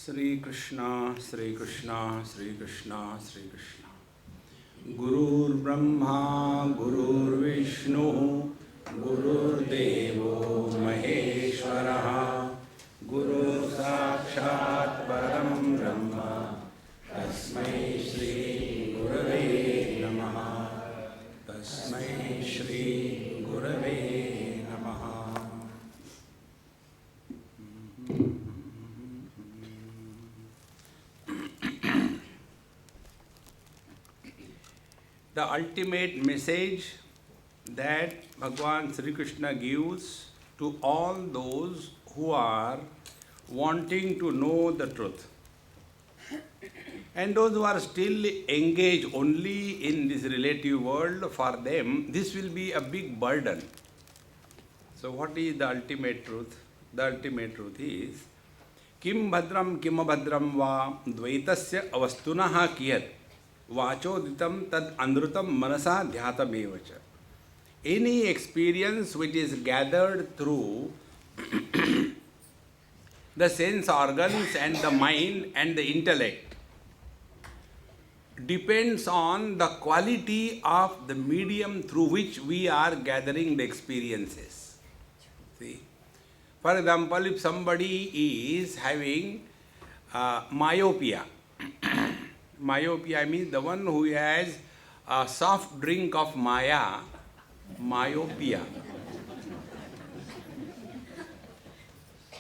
Sri Krishna, Sri Krishna, Sri Krishna, Sri Krishna. Gurur Brahma, Gurur Vishnu, Gurur Devo Maheshwaraha, Guru Sakshat Param Brahma, Tasmai Shri Gurave Namaha, Tasmai Shri Gurave Namaha. The ultimate message that Bhagavan Sri Krishna gives to all those who are wanting to know the truth. And those who are still engaged only in this relative world, for them, this will be a big burden. So what is the ultimate truth? The ultimate truth is, Kim bhadram kim abhadram va dvaitasya avastunaha kiyat vachoditam tad anrutam manasa dhyatam evacha. Any experience which is gathered through the sense organs and the mind and the intellect depends on the quality of the medium through which we are gathering the experiences. See? For example, if somebody is having myopia, myopia means the one who has a soft drink of Maya, myopia.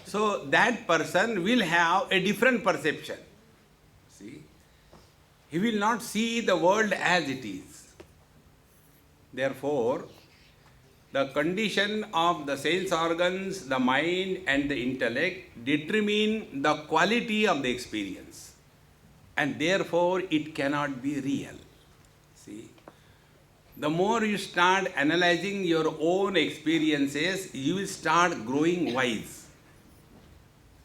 So that person will have a different perception. See? He will not see the world as it is. Therefore, the condition of the sense organs, the mind and the intellect determine the quality of the experience. And therefore, it cannot be real. See? The more you start analyzing your own experiences, you will start growing wise.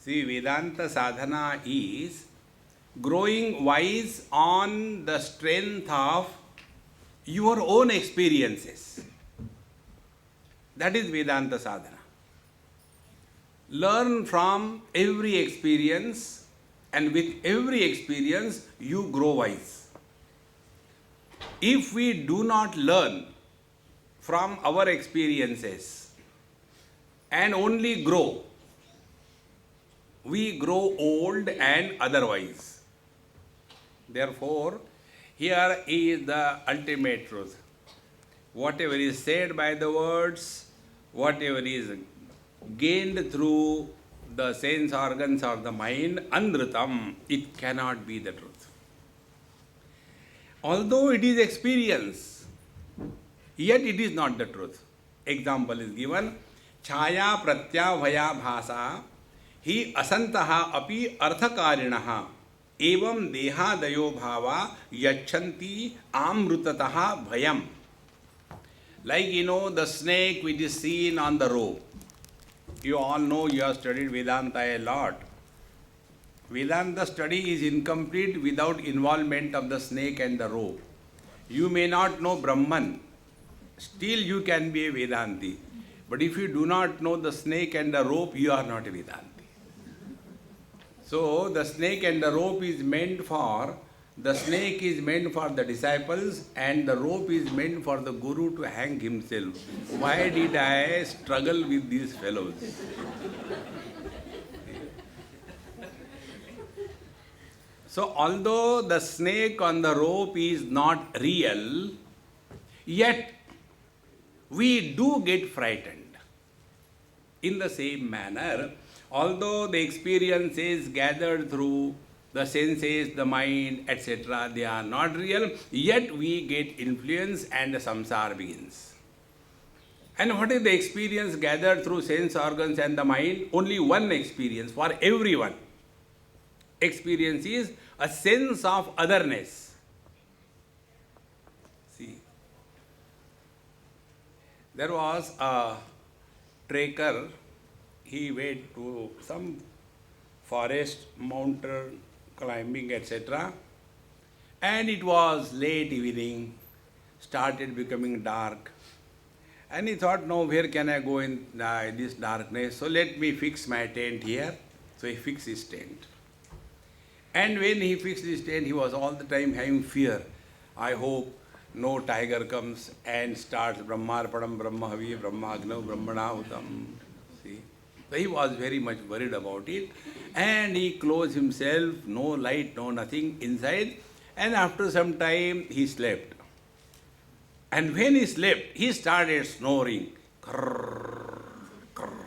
See, Vedanta sadhana is growing wise on the strength of your own experiences. That is Vedanta sadhana. Learn from every experience, and with every experience you grow wise. If we do not learn from our experiences and only grow, we grow old and otherwise. Therefore, here is the ultimate truth. Whatever is said by the words, whatever is gained through the sense organs of the mind, anrutam, it cannot be the truth. Although it is experience, yet it is not the truth. Example is given, chaya pratyavaya bhasa hi asantaha api arthakarinaha evam dehadayo bhava yachanti amrutataha bhayam. Like the snake which is seen on the rope. You all know, you have studied Vedanta a lot. Vedanta study is incomplete without involvement of the snake and the rope. You may not know Brahman, still you can be a Vedanti. But if you do not know the snake and the rope, you are not a Vedanti. So the snake and the rope is meant for, the snake is meant for the disciples and the rope is meant for the Guru to hang himself. Why did I struggle with these fellows? So although the snake on the rope is not real, yet we do get frightened. In the same manner, although the experiences gathered through the senses, the mind, etc., they are not real, yet we get influence and the samsara begins. And what is the experience gathered through sense organs and the mind? Only one experience for everyone. Experience is a sense of otherness. See, there was a trekker, he went to some forest, mountain climbing, etc. And it was late evening, started becoming dark. And he thought, no, where can I go in this darkness? So let me fix my tent here. So he fixed his tent. And when he fixed his tent, he was all the time having fear. I hope no tiger comes and starts Brahmarpanam, Brahmahavi, Brahmagno, Brahmanahutam. See? So he was very much worried about it. And he closed himself, no light, no nothing inside. And after some time, he slept. And when he slept, he started snoring. Krrr, krrr.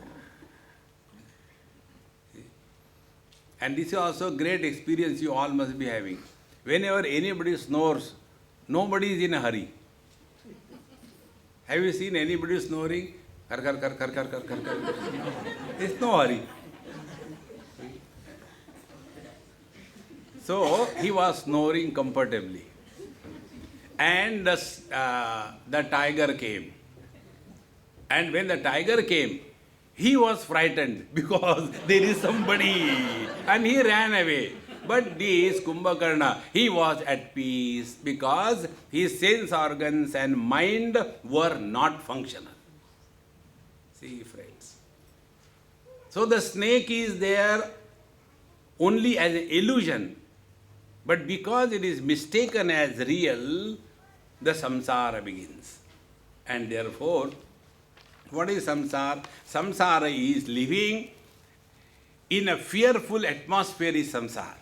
And this is also a great experience you all must be having. Whenever anybody snores, nobody is in a hurry. Have you seen anybody snoring? Kar, kar, kar, kar, kar, kar, kar, kar. There's no hurry. So he was snoring comfortably. And the tiger came. And when the tiger came, he was frightened because there is somebody, and he ran away. But this Kumbhakarna, he was at peace because his sense organs and mind were not functional. See, friends. So the snake is there only as an illusion, but because it is mistaken as real, the samsara begins. And therefore, what is samsara? Samsara is living in a fearful atmosphere is samsara.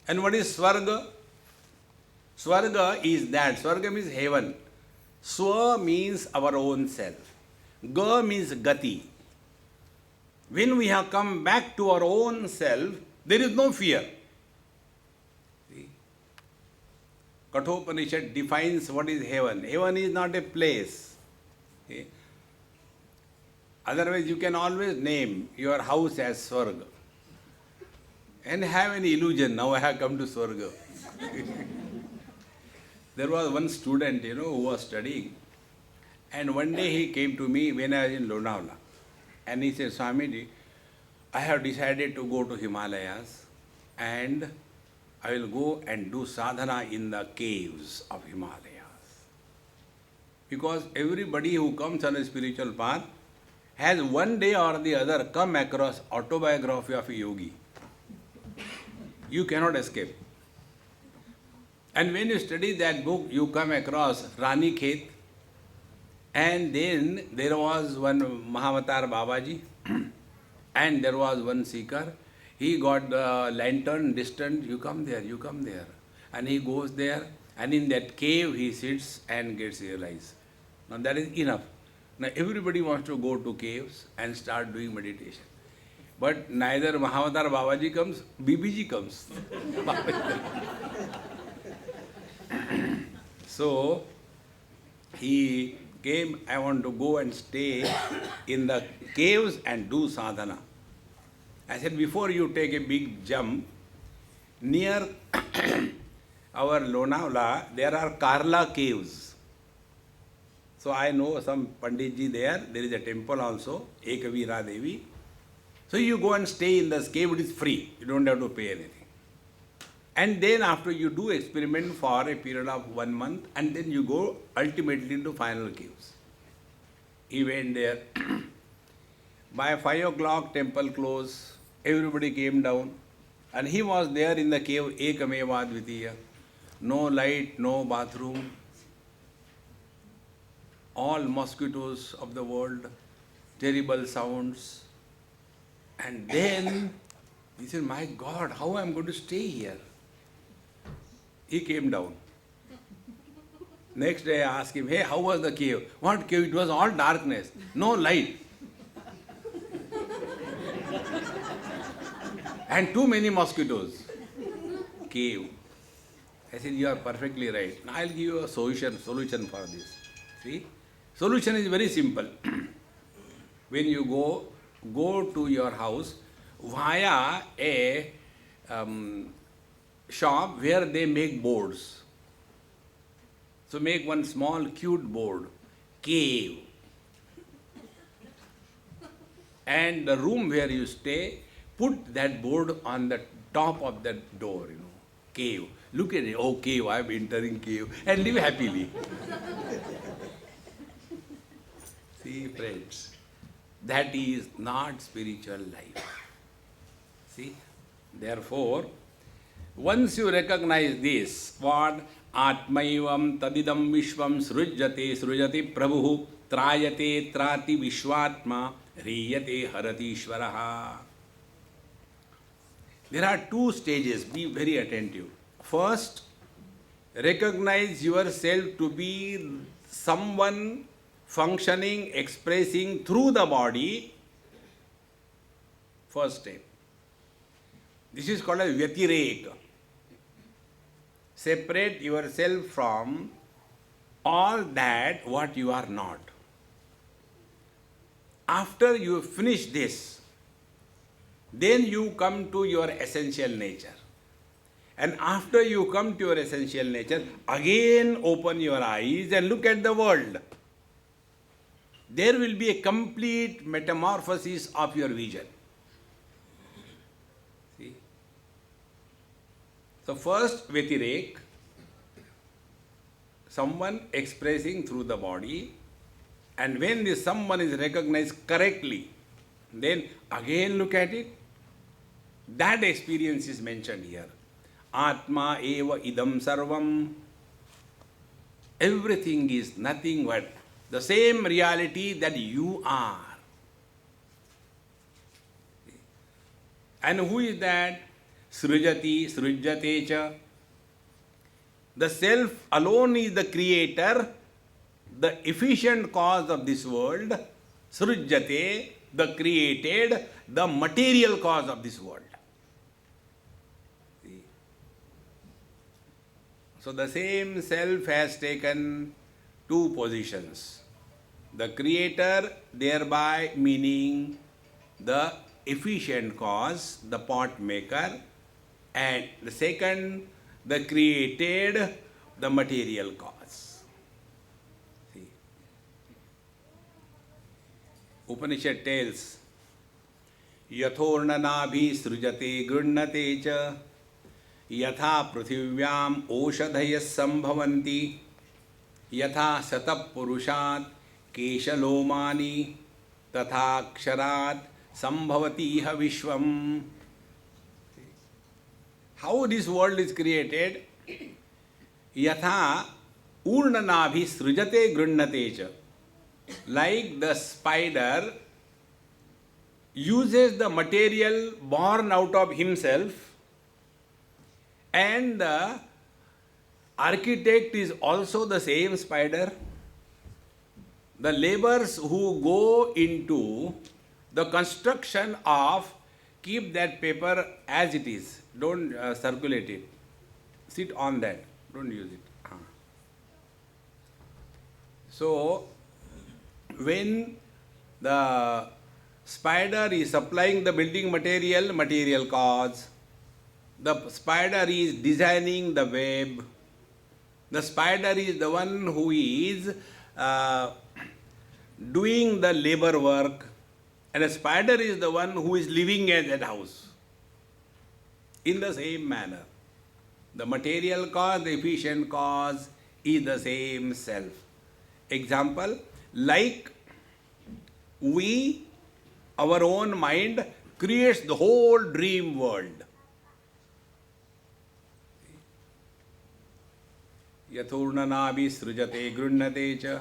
And what is swarga? Swarga is that. Swarga means heaven. Swa means our own self. Ga means gati. When we have come back to our own self, there is no fear. See? Kathopanishad defines what is heaven. Heaven is not a place. See? Otherwise, you can always name your house as Swarga and have an illusion, now I have come to Swarga. There was one student, who was studying, and one day he came to me when I was in Lonavala, and he said, Swamiji, I have decided to go to Himalayas and I will go and do sadhana in the caves of Himalayas. Because everybody who comes on a spiritual path has one day or the other come across autobiography of a yogi. You cannot escape. And when you study that book, you come across Rani Khet, and then there was one Mahavatar Babaji, and there was one seeker. He got the lantern distant, you come there. And he goes there, and in that cave he sits and gets realized. Now that is enough. Now everybody wants to go to caves and start doing meditation. But neither Mahavatar Babaji comes, BBG comes. So he came, I want to go and stay in the caves and do sadhana. I said, before you take a big jump, near our Lonavala, there are Karla caves. So I know some Panditji there is a temple also, Ekavira Devi. So you go and stay in this cave, it is free, you don't have to pay anything. And then after you do experiment for a period of 1 month, and then you go ultimately to final caves. He went there. By 5 o'clock, temple closed, everybody came down, and he was there in the cave, Ekameva Dvitiya. No light, no bathroom, all mosquitoes of the world, terrible sounds. And then he said, my God, how am I going to stay here? He came down. Next day I asked him, hey, how was the cave? What cave? It was all darkness, no light. And too many mosquitoes. Cave. I said, you are perfectly right. Now I'll give you a solution for this. See? Solution is very simple. When you go to your house via a shop where they make boards. So make one small cute board, cave. And the room where you stay, put that board on the top of that door, cave. Look at it, oh cave, I am entering cave, and live happily. See, friends, that is not spiritual life. See, therefore, Once you recognize this, what? Atmaivam tadidam vishvam srujati prabhu trayate trati vishwatma riyate harati ishvaraha. There are two stages, be very attentive. First, recognize yourself to be someone functioning, expressing through the body. First step. This is called a vyatireka. Separate yourself from all that what you are not. After you finish this, then you come to your essential nature. And after you come to your essential nature, again open your eyes and look at the world. There will be a complete metamorphosis of your vision. See? So first, Vyatirek, someone expressing through the body, and when this someone is recognized correctly, then again look at it. That experience is mentioned here. Atma eva idam sarvam. Everything is nothing but the same reality that you are. And who is that? Srujati, srujate cha. The self alone is the creator, the efficient cause of this world. Srujate, the created, the material cause of this world. See? So the same self has taken two positions. The creator, thereby meaning the efficient cause, the pot maker, and the second, the created, the material cause. See? Upanishad tells, Yathornanabhi srujate grunnate cha yatha pruthivyam oshadhayas sambhavanti yatha satap purushat keshalomani tatha ksharat sambhavati iha vishvam. How this world is created? Yatha urnanabhi srujate grunnate cha. Like the spider uses the material born out of himself, and the architect is also the same spider. The laborers who go into the construction of keep that paper as it is, don't circulate it, sit on that, don't use it. So when the spider is supplying the building material, material cause. The spider is designing the web. The spider is the one who is doing the labor work. And the spider is the one who is living at that house. In the same manner, the material cause, the efficient cause is the same self. Example, like we, our own mind creates the whole dream world. Yathurnanabi srujate grunnate cha.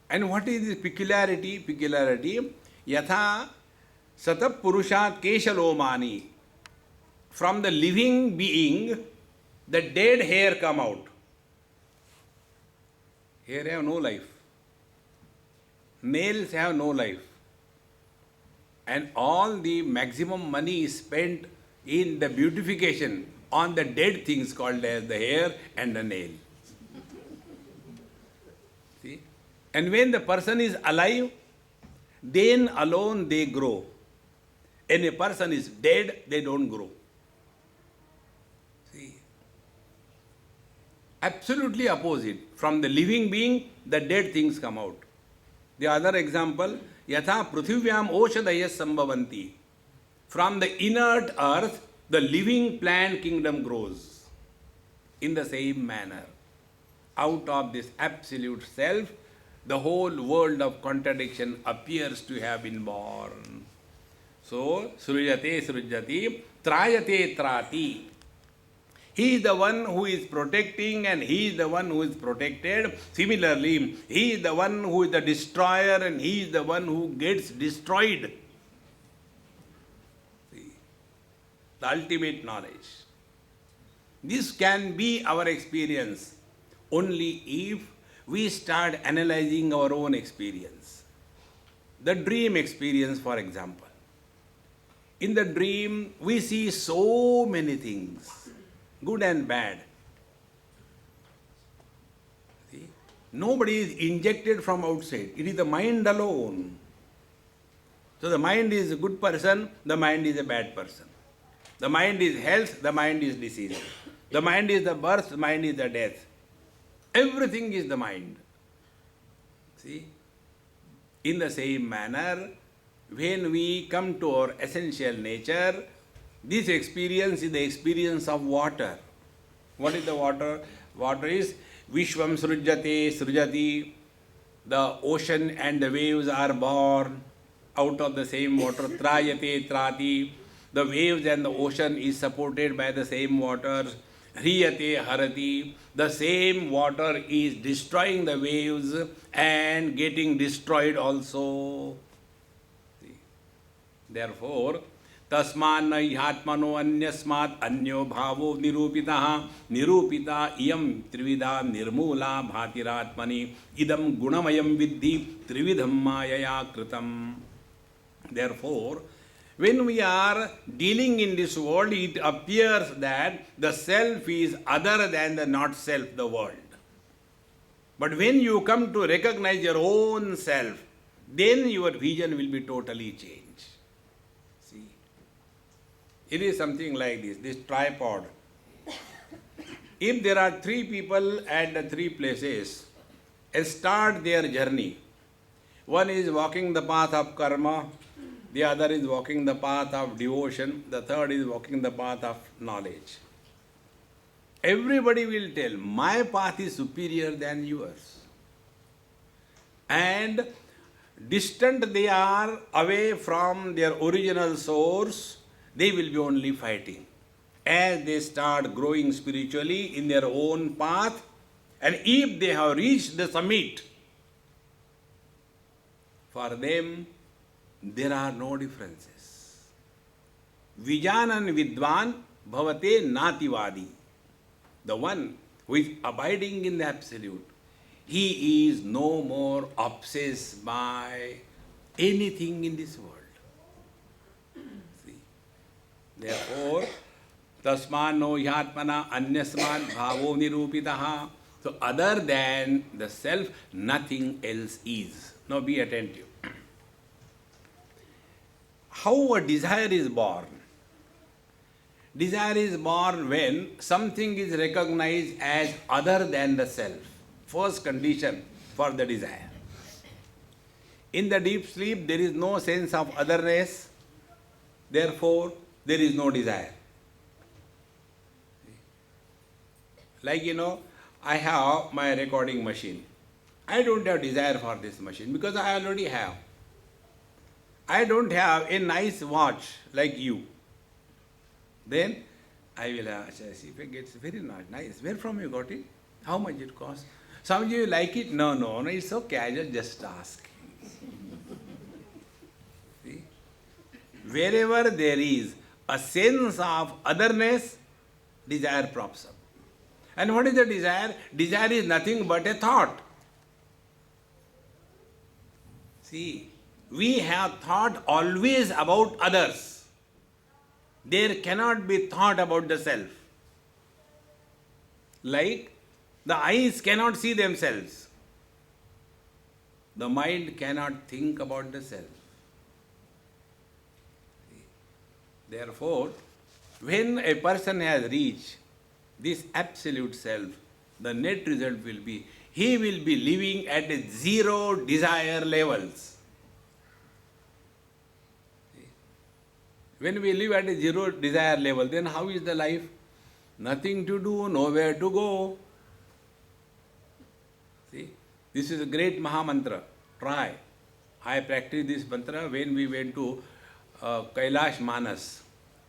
And what is this peculiarity? Peculiarity, yatha satap purushat keshalomani. From the living being, the dead hair come out. Hair have no life. Nails have no life. And all the maximum money is spent in the beautification on the dead things called as the hair and the nail. See? And when the person is alive, then alone they grow. And a person is dead, they don't grow. See? Absolutely opposite. From the living being, the dead things come out. The other example, yatha pruthivyam oshadayas sambhavanti. From the inert earth, the living plant kingdom grows. In the same manner, out of this absolute self, the whole world of contradiction appears to have been born. So, srujate srujati, trayate trati. He is the one who is protecting and he is the one who is protected. Similarly, he is the one who is the destroyer and he is the one who gets destroyed. See, the ultimate knowledge. This can be our experience only if we start analyzing our own experience. The dream experience, for example. In the dream, we see so many things, good and bad. See? Nobody is injected from outside. It is the mind alone. So the mind is a good person, the mind is a bad person. The mind is health, the mind is disease. The mind is the birth, the mind is the death. Everything is the mind. See? In the same manner, when we come to our essential nature, this experience is the experience of water. What is the water? Water is Vishwam Srujyate Srujati. The ocean and the waves are born out of the same water. Trayate Trati. The waves and the ocean is supported by the same water. Hriyate Harati. The same water is destroying the waves and getting destroyed also. Therefore, tasman yhatmano anyasmat anyo bhavo nirupitaha nirupita iyam trivida nirmula bhatiratmani idam gunamayam viddhi trividham mayaya kritam. Therefore, when we are dealing in this world, it appears that the self is other than the not self, the world. But when you come to recognize your own self, then your vision will be totally changed. It is something like this tripod. If there are three people at the three places, start their journey. One is walking the path of karma, the other is walking the path of devotion, the third is walking the path of knowledge. Everybody will tell, my path is superior than yours. And distant they are away from their original source, they will be only fighting. As they start growing spiritually in their own path, and if they have reached the summit, for them there are no differences. Vijanan vidvan bhavate nativadi. The one who is abiding in the Absolute, he is no more obsessed by anything in this world. Therefore, tasman no yatmana anyasman bhavo nirupitaha. So other than the self, nothing else is. Now be attentive. How a desire is born? Desire is born when something is recognized as other than the self. First condition for the desire. In the deep sleep, there is no sense of otherness. Therefore, there is no desire. Like, I have my recording machine. I don't have desire for this machine because I already have. I don't have a nice watch like you. Then I will see if it gets very nice. Where from you got it? How much it costs? Some of you like it? No, it's okay. I just ask. See? Wherever there is a sense of otherness, desire props up. And what is the desire? Desire is nothing but a thought. See, we have thought always about others. There cannot be thought about the self. Like the eyes cannot see themselves. The mind cannot think about the self. Therefore, when a person has reached this absolute self, the net result will be, he will be living at a zero desire levels. When we live at a zero desire level, then how is the life? Nothing to do, nowhere to go. See, this is a great Mahamantra. Try. I practiced this mantra when we went to Kailash Manas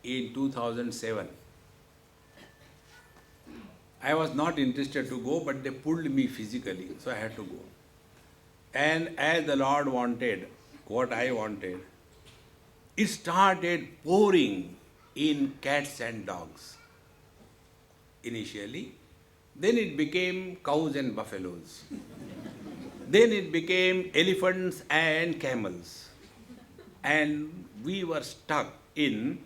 in 2007. I was not interested to go, but they pulled me physically, so I had to go. And as the Lord wanted what I wanted, it started pouring in cats and dogs initially. Then it became cows and buffaloes. Then it became elephants and camels. And we were stuck in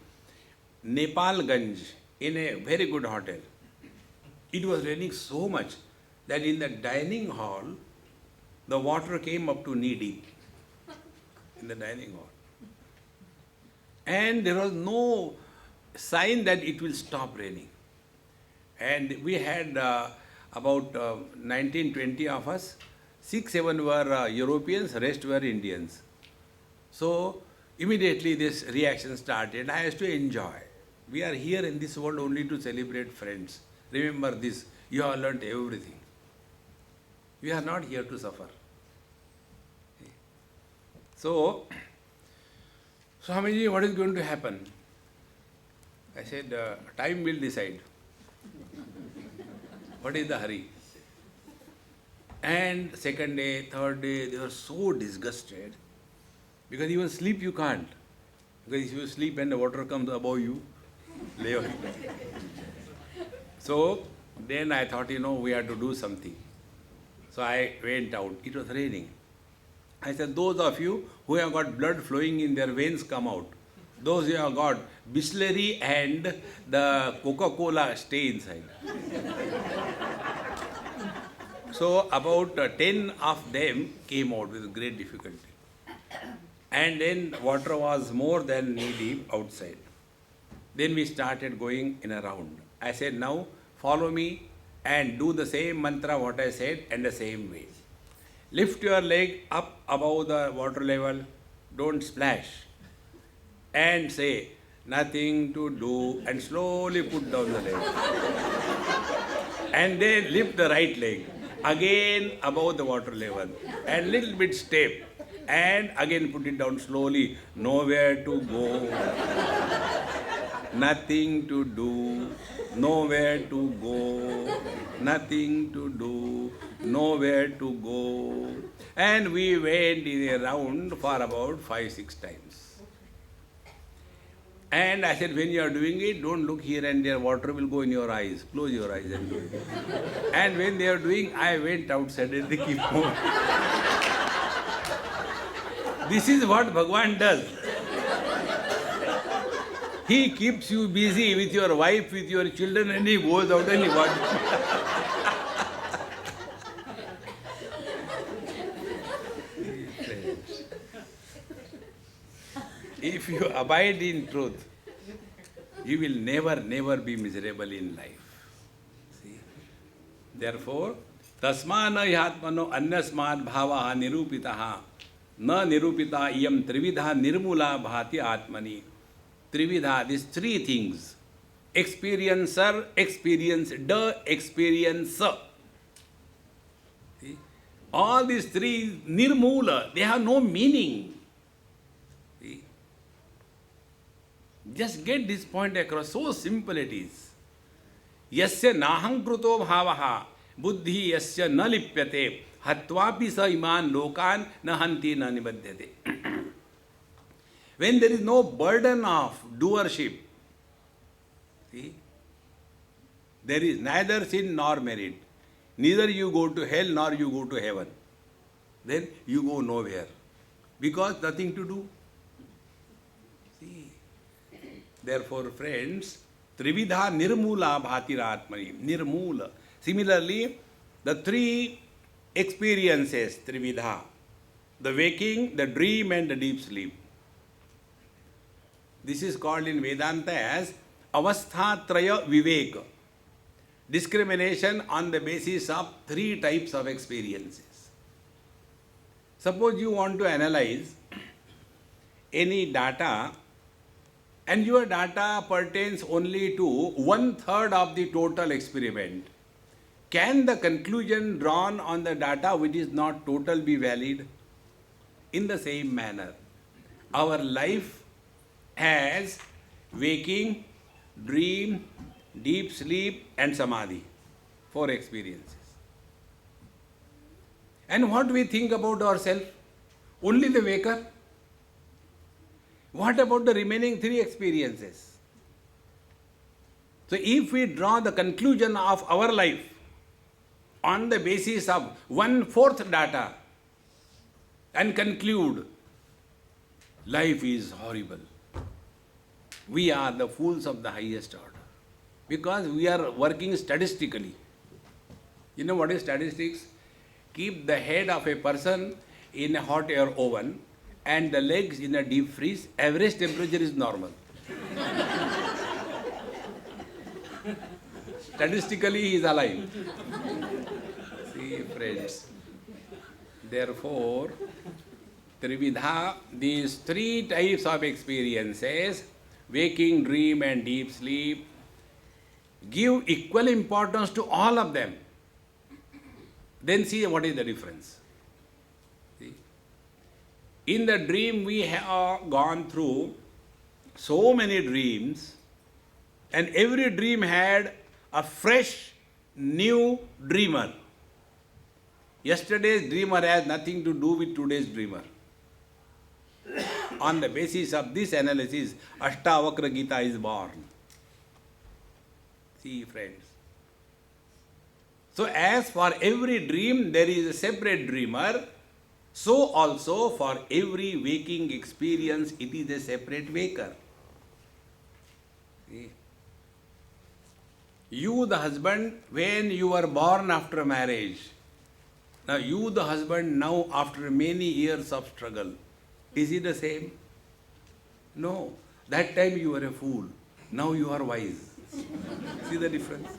Nepalganj in a very good hotel. It was raining so much that in the dining hall, the water came up to knee deep in the dining hall. And there was no sign that it will stop raining. And we had about 19, 20 of us. 6, 7 were Europeans, rest were Indians. So immediately this reaction started. I had to enjoy. We are here in this world only to celebrate friends. Remember this, you have learnt everything. We are not here to suffer. So, Swamiji, what is going to happen? I said, time will decide. What is the hurry? And second day, third day, they were so disgusted because even sleep you can't. Because if you sleep and the water comes above you, lay on it. So then I thought, we have to do something. So I went out. It was raining. I said, those of you who have got blood flowing in their veins, come out. Those who have got Bisleri and the Coca-Cola, stay inside. So about 10 of them came out with great difficulty. And then water was more than knee deep outside. Then we started going in a round. I said, now follow me and do the same mantra what I said and the same way. Lift your leg up above the water level, don't splash. And say, nothing to do, and slowly put down the leg. And then lift the right leg, again above the water level, and little bit step, and again put it down slowly, nowhere to go. Nothing to do, nowhere to go, nothing to do, nowhere to go. And we went in a round for about 5, 6 times. And I said, when you are doing it, don't look here and there, water will go in your eyes. Close your eyes and do it. And when they are doing, I went outside and they keep moving. This is what Bhagavan does. He keeps you busy with your wife, with your children, and he goes out and he watches. If you abide in truth, you will never be miserable in life. See? Therefore, tasmana yatmano anyasmad bhavaha nirupitaha na nirupita iyam trividha nirmula bhati atmani. Trividha, these 3 things. Experiencer, experienced, experiencer. See? All these 3 nirmula, they have no meaning. See? Just get this point across. So simple it is. Yasya naham kruto bhavaha buddhi yasya na lipyate hatvapi sa iman lokan na hanti na nibadhyate. When there is no burden of doership, see, there is neither sin nor merit. Neither you go to hell nor you go to heaven. Then you go nowhere. Because nothing to do. See. Therefore, friends, Trividha Nirmula Bhatiratmani. Nirmula. Similarly, the 3 experiences, Trividha. The waking, the dream and the deep sleep. This is called in Vedanta as Avasthatraya Viveka. Discrimination on the basis of 3 types of experiences. Suppose you want to analyze any data and your data pertains only to 1/3 of the total experiment. Can the conclusion drawn on the data which is not total be valid? In the same manner, our life has waking, dream, deep sleep and samadhi. 4 experiences. And what we think about ourselves? Only the waker? What about the remaining 3 experiences? So if we draw the conclusion of our life on the basis of 1/4 data and conclude life is horrible, we are the fools of the highest order, because we are working statistically. You know what is statistics? Keep the head of a person in a hot air oven and the legs in a deep freeze, average temperature is normal. Statistically he is alive. See, friends, therefore, Trividha, these 3 types of experiences, waking, dream and deep sleep, give equal importance to all of them. Then see what is the difference. See? In the dream we have gone through so many dreams, and every dream had a fresh, new dreamer. Yesterday's dreamer has nothing to do with today's dreamer. On the basis of this analysis, Ashtavakra Gita is born. See, friends. So as for every dream there is a separate dreamer, so also for every waking experience it is a separate waker. See? You, the husband, when you were born after marriage, now you, the husband, now after many years of struggle, is it the same? No. That time you were a fool. Now you are wise. See the difference?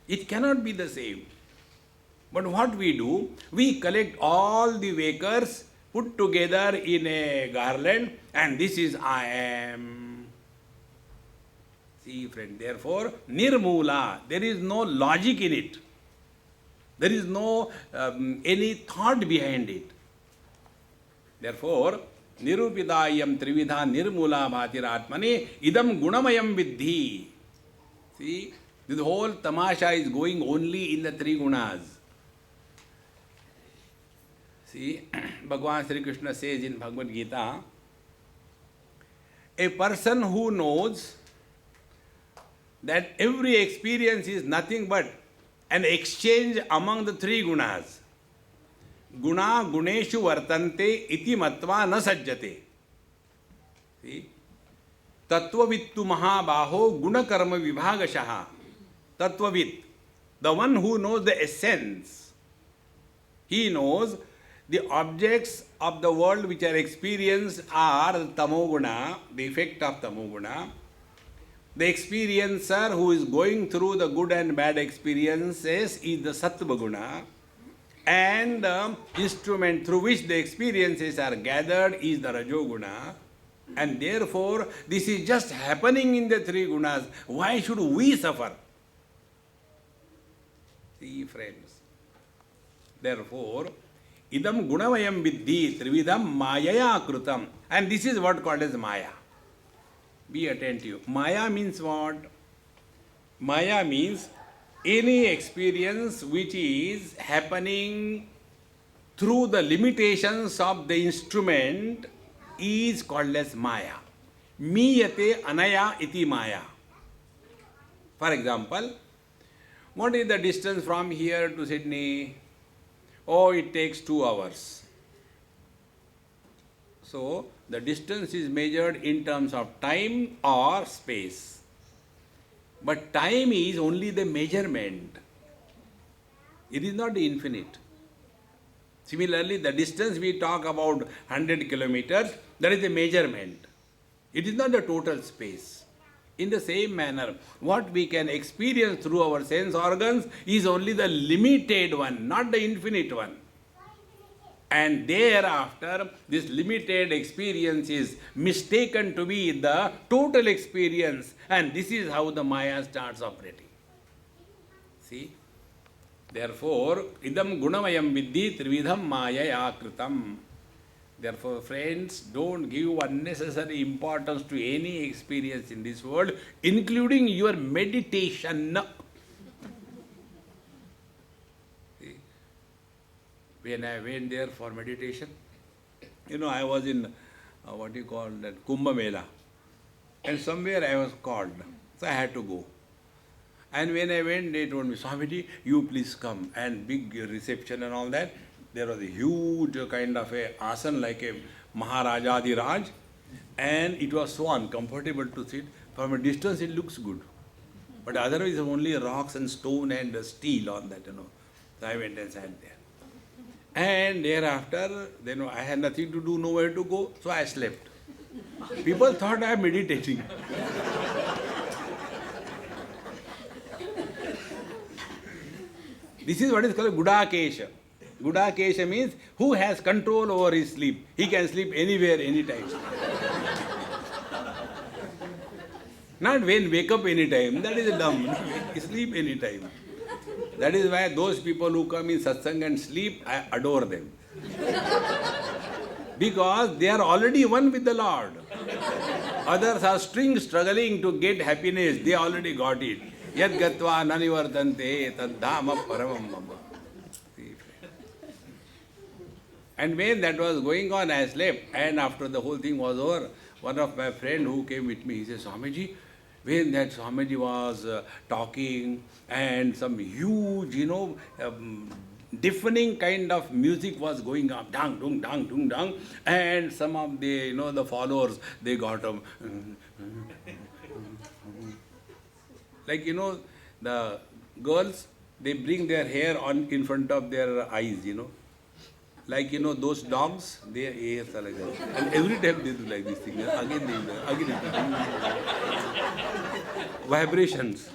It cannot be the same. But what we do, we collect all the wakers, put together in a garland, and this is I am. See, friend, therefore, nirmula, there is no logic in it. There is no any thought behind it. Therefore, nirupidayam trividha nirmula bhatiratmane idam gunamayam viddhi. See, this whole tamasha is going only in the 3 gunas. See, Bhagavan Sri Krishna says in Bhagavad Gita, a person who knows that every experience is nothing but an exchange among the 3 gunas. Guna guneshu vartante iti matva na sajjate. See? Tattvavittu mahabaho guna karma vibhagashaha. Tattvavit, the one who knows the essence. He knows the objects of the world which are experienced are tamoguna, the effect of tamoguna. The experiencer who is going through the good and bad experiences is the sattva guna, and the instrument through which the experiences are gathered is the rajoguna, and therefore this is just happening in the 3 gunas. Why should we suffer? See, friends, therefore idam gunavayam viddhi trividam mayaya krutam, and this is what called as maya. Be attentive. Maya means what? Maya means any experience which is happening through the limitations of the instrument is called as maya. Miyate anaya iti maya. For example, what is the distance from here to Sydney? Oh, it takes 2 hours. So, the distance is measured in terms of time or space. But time is only the measurement. It is not the infinite. Similarly, the distance we talk about 100 kilometers, that is the measurement. It is not the total space. In the same manner, what we can experience through our sense organs is only the limited one, not the infinite one. And thereafter, this limited experience is mistaken to be the total experience, and this is how the Maya starts operating. See? Therefore, idam gunamayam viddhi trividham maya yakritam. Therefore, friends, don't give unnecessary importance to any experience in this world, including your meditation. See, when I went there for meditation, I was in what you call that Kumbh Mela, and somewhere I was called, so I had to go. And when I went, they told me, Swamiji, you please come. And big reception and all that. There was a huge kind of a asan like a Maharaja Raj, and it was so uncomfortable to sit. From a distance it looks good, but otherwise only rocks and stone and steel on that. So I went and sat there. And thereafter, I had nothing to do, nowhere to go, so I slept. People thought I am meditating. This is what is called Gudakesha. Gudakesha means who has control over his sleep. He can sleep anywhere, anytime. Not when wake up anytime. That is dumb. Sleep anytime. That is why those people who come in satsang and sleep, I adore them. Because they are already one with the Lord. Others are struggling to get happiness. They already got it. Yad gatva nanivartante tad dhama paramam mama. And when that was going on, I slept. And after the whole thing was over, one of my friend who came with me, he said, Swamiji, when that Swamiji was talking and some huge, deafening kind of music was going up, dang, dung, dang, dung, dang, and some of the, the followers, they got like, the girls, they bring their hair on in front of their eyes, Like, those dogs, their ears are like that. And every time they do like this thing. Again they do that. Again vibrations.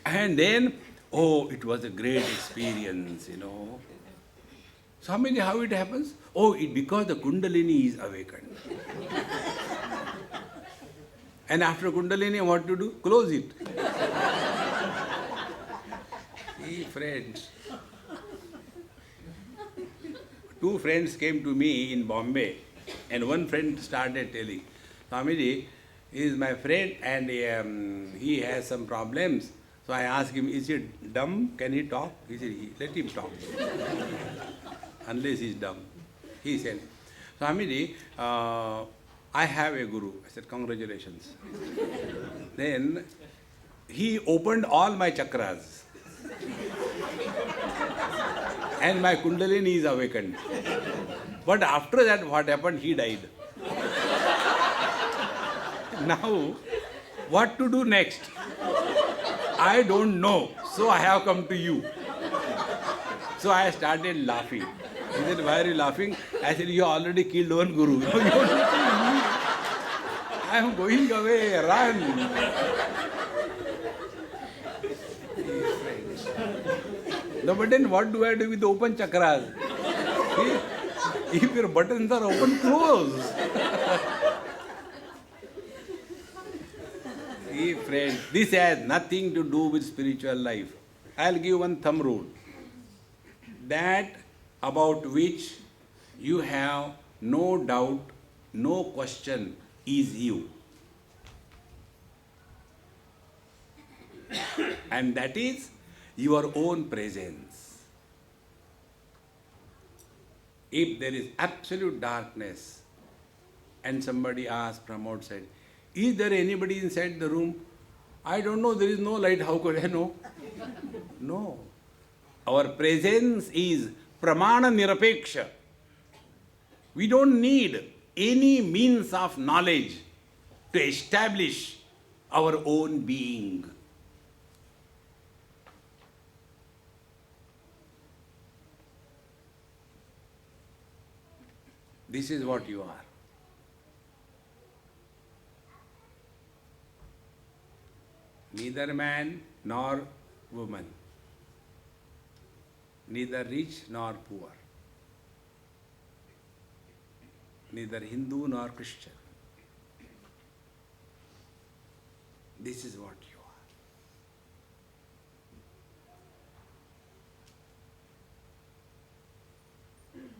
And then, it was a great experience, Swamiji, how it happens? Because the Kundalini is awakened. And after Kundalini, what to do? Close it. See, friends. Two friends came to me in Bombay, and one friend started telling, Swamiji, he is my friend and he has some problems. So I asked him, is he dumb? Can he talk? He said, let him talk. Unless he is dumb. He said, Swamiji, I have a guru. I said, congratulations. Then he opened all my chakras. And my Kundalini is awakened. But after that, what happened? He died. Now, what to do next? I don't know. So I have come to you. So I started laughing. He said, why are you laughing? I said, you already killed one guru. I am going away, run. No, but then what do I do with the open chakras? See? If your buttons are open, close. See, friends, this has nothing to do with spiritual life. I'll give one thumb rule. That about which you have no doubt, no question, is you. And that is your own presence. If there is absolute darkness and somebody asks from outside, is there anybody inside the room? I don't know, there is no light, how could I know? No. Our presence is pramana nirapeksha. We don't need any means of knowledge to establish our own being. This is what you are. Neither man nor woman, neither rich nor poor, neither Hindu nor Christian. This is what you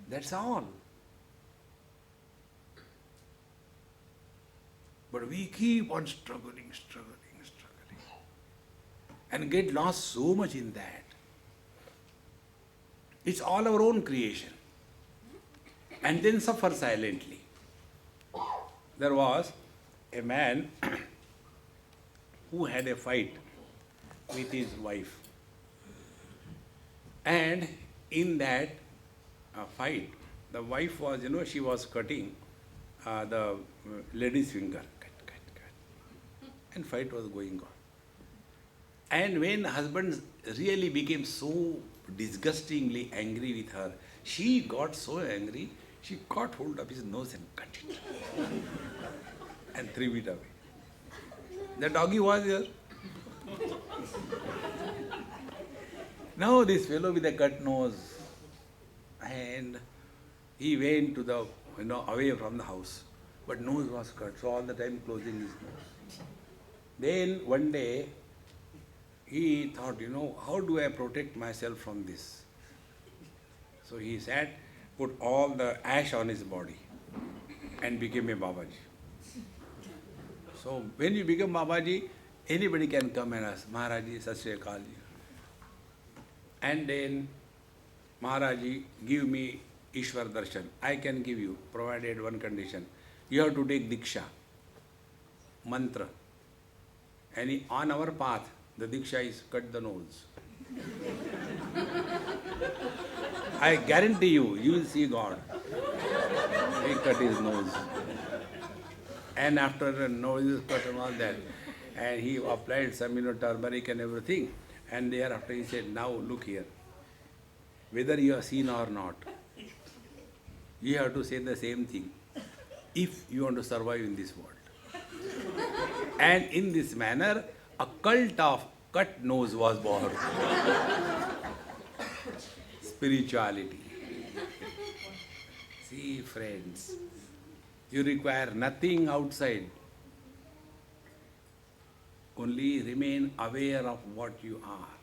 That's all. But we keep on struggling, and get lost so much in that. It's all our own creation. And then suffer silently. There was a man who had a fight with his wife. And in that fight, the wife was, she was cutting the lady's finger. Cut. And fight was going on. And when husband really became so disgustingly angry with her, she got so angry, she caught hold of his nose and cut it. And threw it away. The doggy was here. Now this fellow with a cut nose, and he went to the, away from the house. But nose was cut, so all the time closing his nose. Then one day, he thought, how do I protect myself from this? So he sat, put all the ash on his body and became a Babaji. So when you become Babaji, anybody can come and ask, Maharaji, Sat Sri Akal ji. And then, Maharaji, give me Ishwar Darshan. I can give you, provided one condition. You have to take Diksha, mantra. And on our path, the Diksha is cut the nose. I guarantee you, you will see God. He cut his nose. And after the nose is cut and all that, and he applied some, turmeric and everything. And thereafter he said, now look here. Whether you are seen or not, you have to say the same thing if you want to survive in this world. And in this manner, a cult of cut nose was born. Spirituality. See, friends, you require nothing outside. Only remain aware of what you are.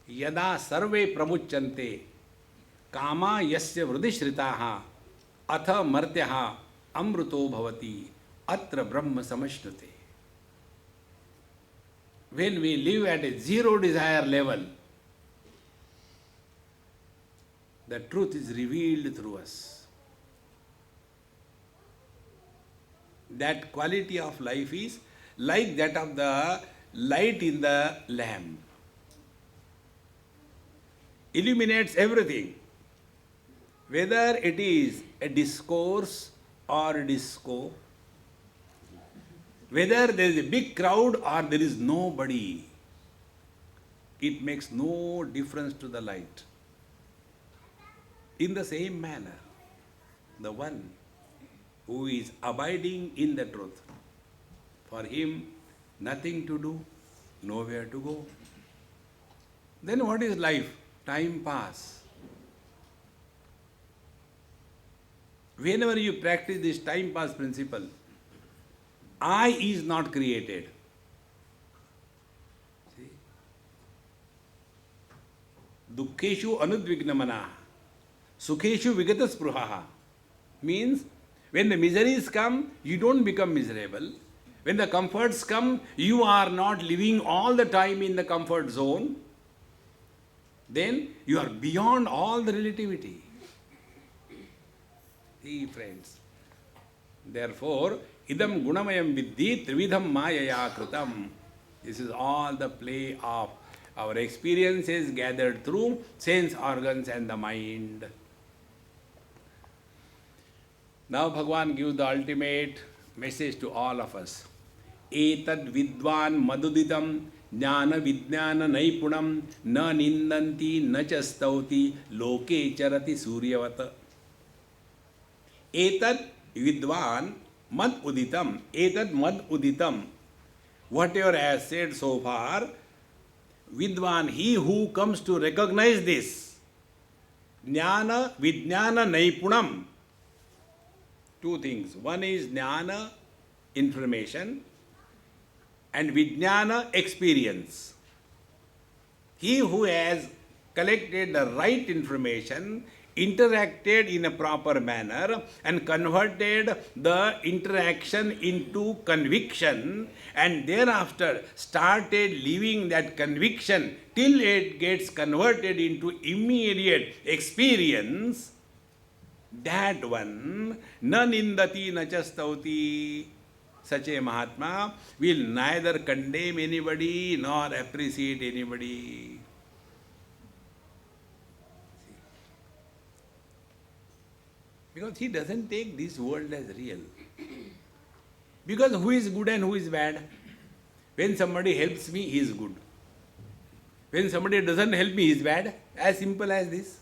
See, yada sarve pramuchante kama yasya vridishritaha atha martyaha amruto bhavati atra brahma samashnute. When we live at a zero desire level, the truth is revealed through us. That quality of life is like that of the light in the lamp. Illuminates everything. Whether it is a discourse or a disco, whether there is a big crowd or there is nobody, it makes no difference to the light. In the same manner, the one who is abiding in the truth, for him nothing to do, nowhere to go. Then what is life? Time pass. Whenever you practice this time pass principle, I is not created. See? Dukkheshu anudvignamana, sukheshu vigata spruhaha. Means, when the miseries come, you don't become miserable. When the comforts come, you are not living all the time in the comfort zone. Then you are beyond all the relativity. See, friends. Therefore, idam gunamayam viddhi trividham mayaya kritam. This is all the play of our experiences gathered through sense organs and the mind. Now Bhagavan gives the ultimate message to all of us. Etad vidvan maduditam jnana vijnana naipunam na nindanti na cha stauti loke charati suryavata. Etad vidvan mad uditam. Etad mad uditam. Whatever I have said so far, vidvan, he who comes to recognize this, jnana vijnana naipunam. Two things. One is jnana, information, and vijnana, experience. He who has collected the right information, interacted in a proper manner, and converted the interaction into conviction, and thereafter started living that conviction till it gets converted into immediate experience, that one, na nindati na cha stauti, such a Mahatma will neither condemn anybody nor appreciate anybody. Because he doesn't take this world as real. Because who is good and who is bad? When somebody helps me, he is good. When somebody doesn't help me, he is bad. As simple as this.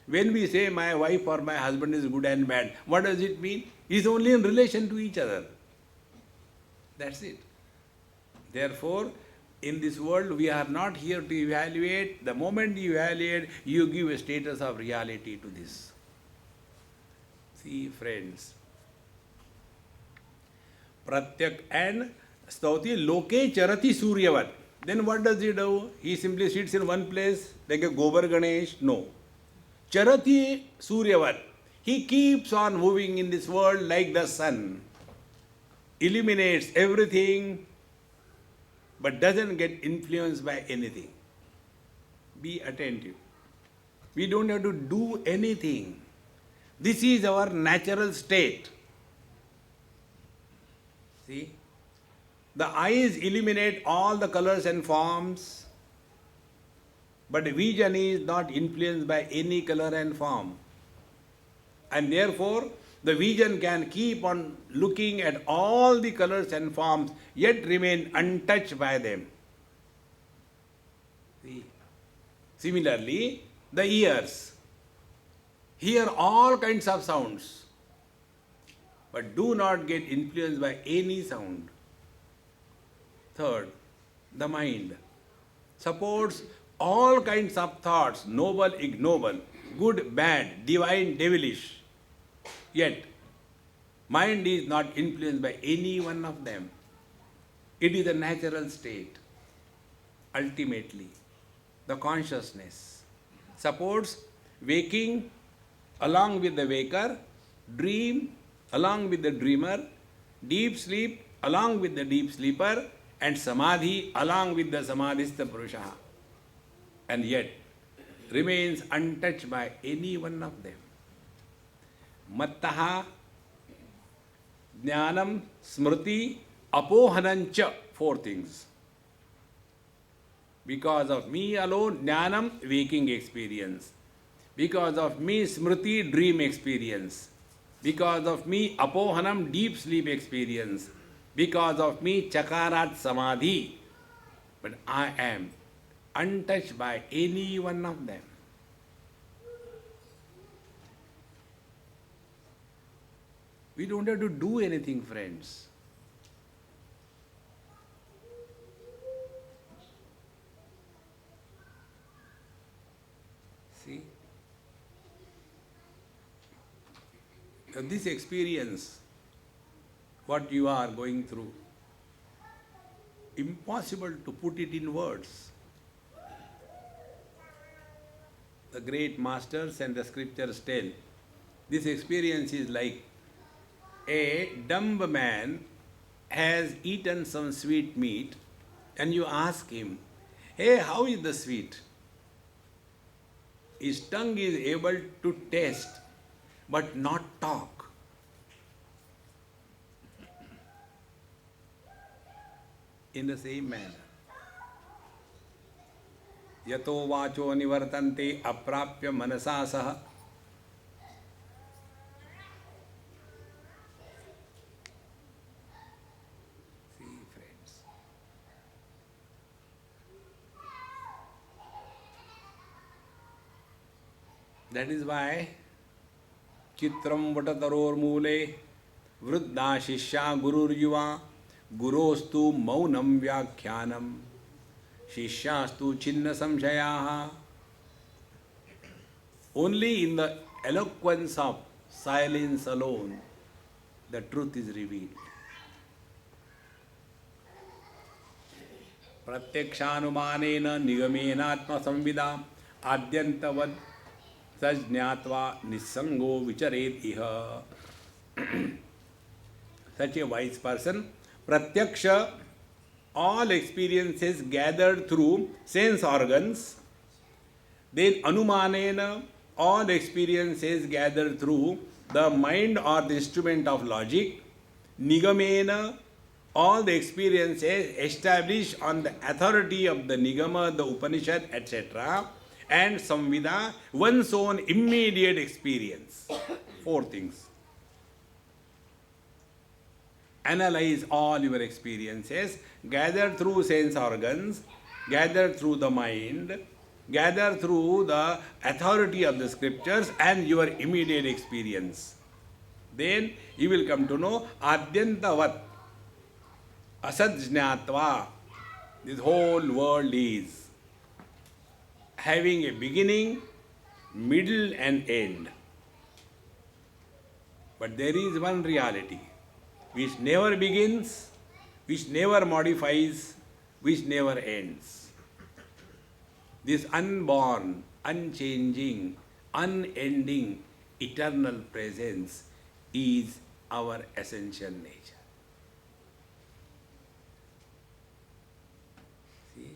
When we say my wife or my husband is good and bad, what does it mean? It is only in relation to each other. That's it. Therefore, in this world, we are not here to evaluate. The moment you evaluate, you give a status of reality to this. See, friends, Pratyak and Stauti Loke Charati Suryavat. Then what does he do? He simply sits in one place like a Gobar Ganesh? No. Charati Suryavat. He keeps on moving in this world like the sun. Illuminates everything, but doesn't get influenced by anything. Be attentive. We don't have to do anything. This is our natural state. See? The eyes illuminate all the colors and forms, but vision is not influenced by any color and form. And therefore, the vision can keep on looking at all the colors and forms, yet remain untouched by them. See? Similarly, the ears hear all kinds of sounds, but do not get influenced by any sound. Third, the mind supports all kinds of thoughts, noble, ignoble, good, bad, divine, devilish. Yet, mind is not influenced by any one of them. It is a natural state. Ultimately, the consciousness supports waking along with the waker, dream along with the dreamer, deep sleep along with the deep sleeper, and samadhi along with the samadhistha purusha, and yet remains untouched by any one of them. Mattaha, jnanam, smriti, apohanancha, four things. Because of me alone, jnanam, waking experience. Because of me, smriti, dream experience. Because of me, apohanam, deep sleep experience. Because of me, chakarat, samadhi. But I am untouched by any one of them. We don't have to do anything, friends. See? Now this experience, what you are going through, impossible to put it in words. The great masters and the scriptures tell, this experience is like a dumb man has eaten some sweet meat and you ask him, hey, how is the sweet? His tongue is able to taste but not talk. In the same manner, yato vacho nivartante aprapya manasa saha. See, friends. That is why Chitram Vatataror Mule Vruddha Shishya Gurur Yuva Gurostu Maunam Vyakhyanam Shishyastu Chinna Samshayaha. Only in the eloquence of silence alone the truth is revealed. Pratyakshanumanena nigamena atma samvidam adyantavad sajñatva nisango vicharet iha. Such a wise person, pratyaksha, all experiences gathered through sense organs, then anumanena, all experiences gathered through the mind or the instrument of logic, nigamena, all the experiences established on the authority of the nigama, the Upanishad, etc., and samvida, one's own immediate experience. Four things. Analyze all your experiences, gathered through sense organs, gathered through the mind, gathered through the authority of the scriptures and your immediate experience. Then you will come to know adyantavat asajñatva. This whole world is having a beginning, middle and end. But there is one reality which never begins, which never modifies, which never ends. This unborn, unchanging, unending, eternal presence is our essential nature. See?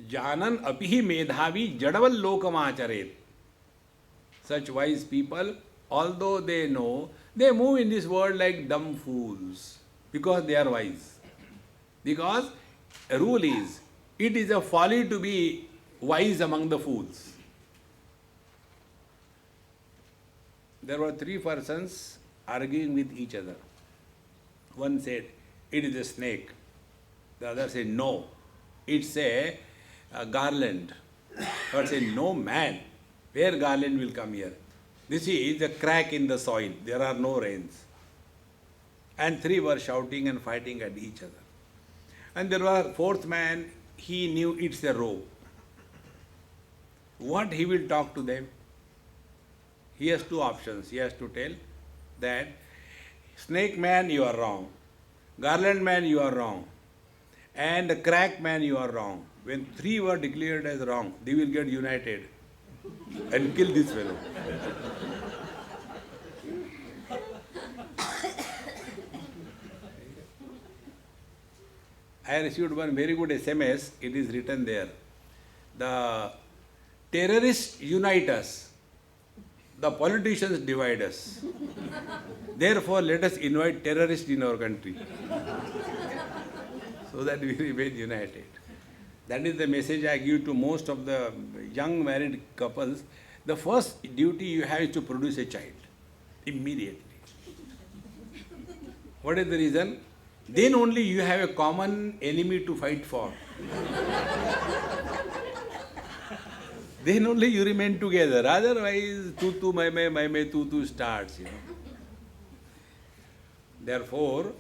Janan apihi medhavi jadaval lokamacharet. Such wise people, although they know, they move in this world like dumb fools because they are wise. Because a rule is, it is a folly to be wise among the fools. There were three persons arguing with each other. One said, it is a snake. The other said, no, it's a garland. Third said, no man. Where garland will come here? This is a crack in the soil. There are no rains. And three were shouting and fighting at each other. And there was a fourth man, he knew it's a rope. What he will talk to them? He has two options. He has to tell that, snake man, you are wrong. Garland man, you are wrong. And the crack man, you are wrong. When three were declared as wrong, they will get united and kill this fellow. I received one very good SMS. It is written there. The terrorists unite us. The politicians divide us. Therefore, let us invite terrorists in our country so that we remain united. That is the message I give to most of the young married couples. The first duty you have is to produce a child immediately. What is the reason? Then only you have a common enemy to fight for. Then only you remain together. Otherwise, tu mai tu starts, Therefore,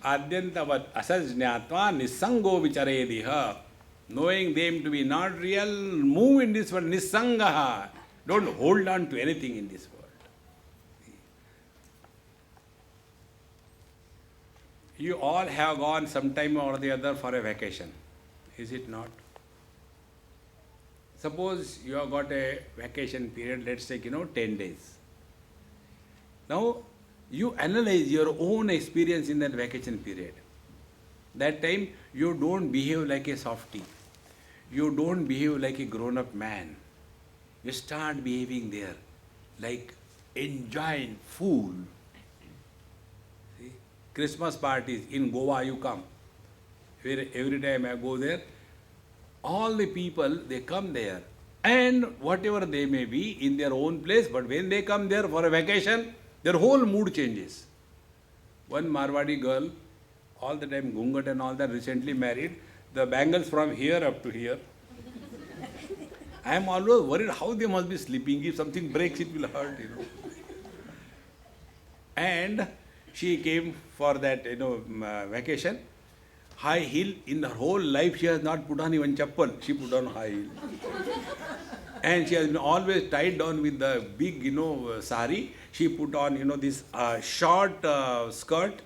adyantavat asajñatva nisango vicharediha. Knowing them to be not real, move in this world, nisangaha. Don't hold on to anything in this world. You all have gone sometime or the other for a vacation, is it not? Suppose you have got a vacation period, let's take, 10 days. Now, you analyze your own experience in that vacation period. That time, you don't behave like a softie. You don't behave like a grown-up man. You start behaving there like enjoying fool. See? Christmas parties in Goa, you come. Every time I go there, all the people, they come there. And whatever they may be in their own place, but when they come there for a vacation, their whole mood changes. One Marwadi girl, all the time gungat and all that, recently married, the bangles from here up to here. I am always worried how they must be sleeping. If something breaks, it will hurt, And she came for that, vacation. High heel, in her whole life she has not put on even chappal. She put on high heel. And she has been always tied down with the big, sari. She put on, this short skirt,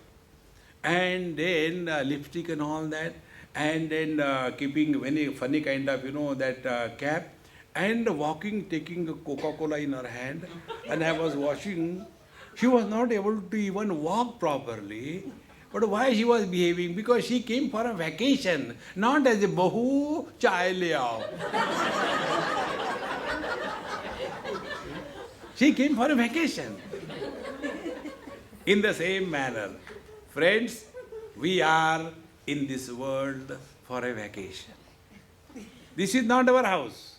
and then lipstick and all that, and then keeping very funny kind of, that cap, and walking, taking a Coca-Cola in her hand. And I was watching, she was not able to even walk properly. But why she was behaving? Because she came for a vacation, not as a bahu chai le aao. She came for a vacation. In the same manner, friends, we are in this world for a vacation. This is not our house.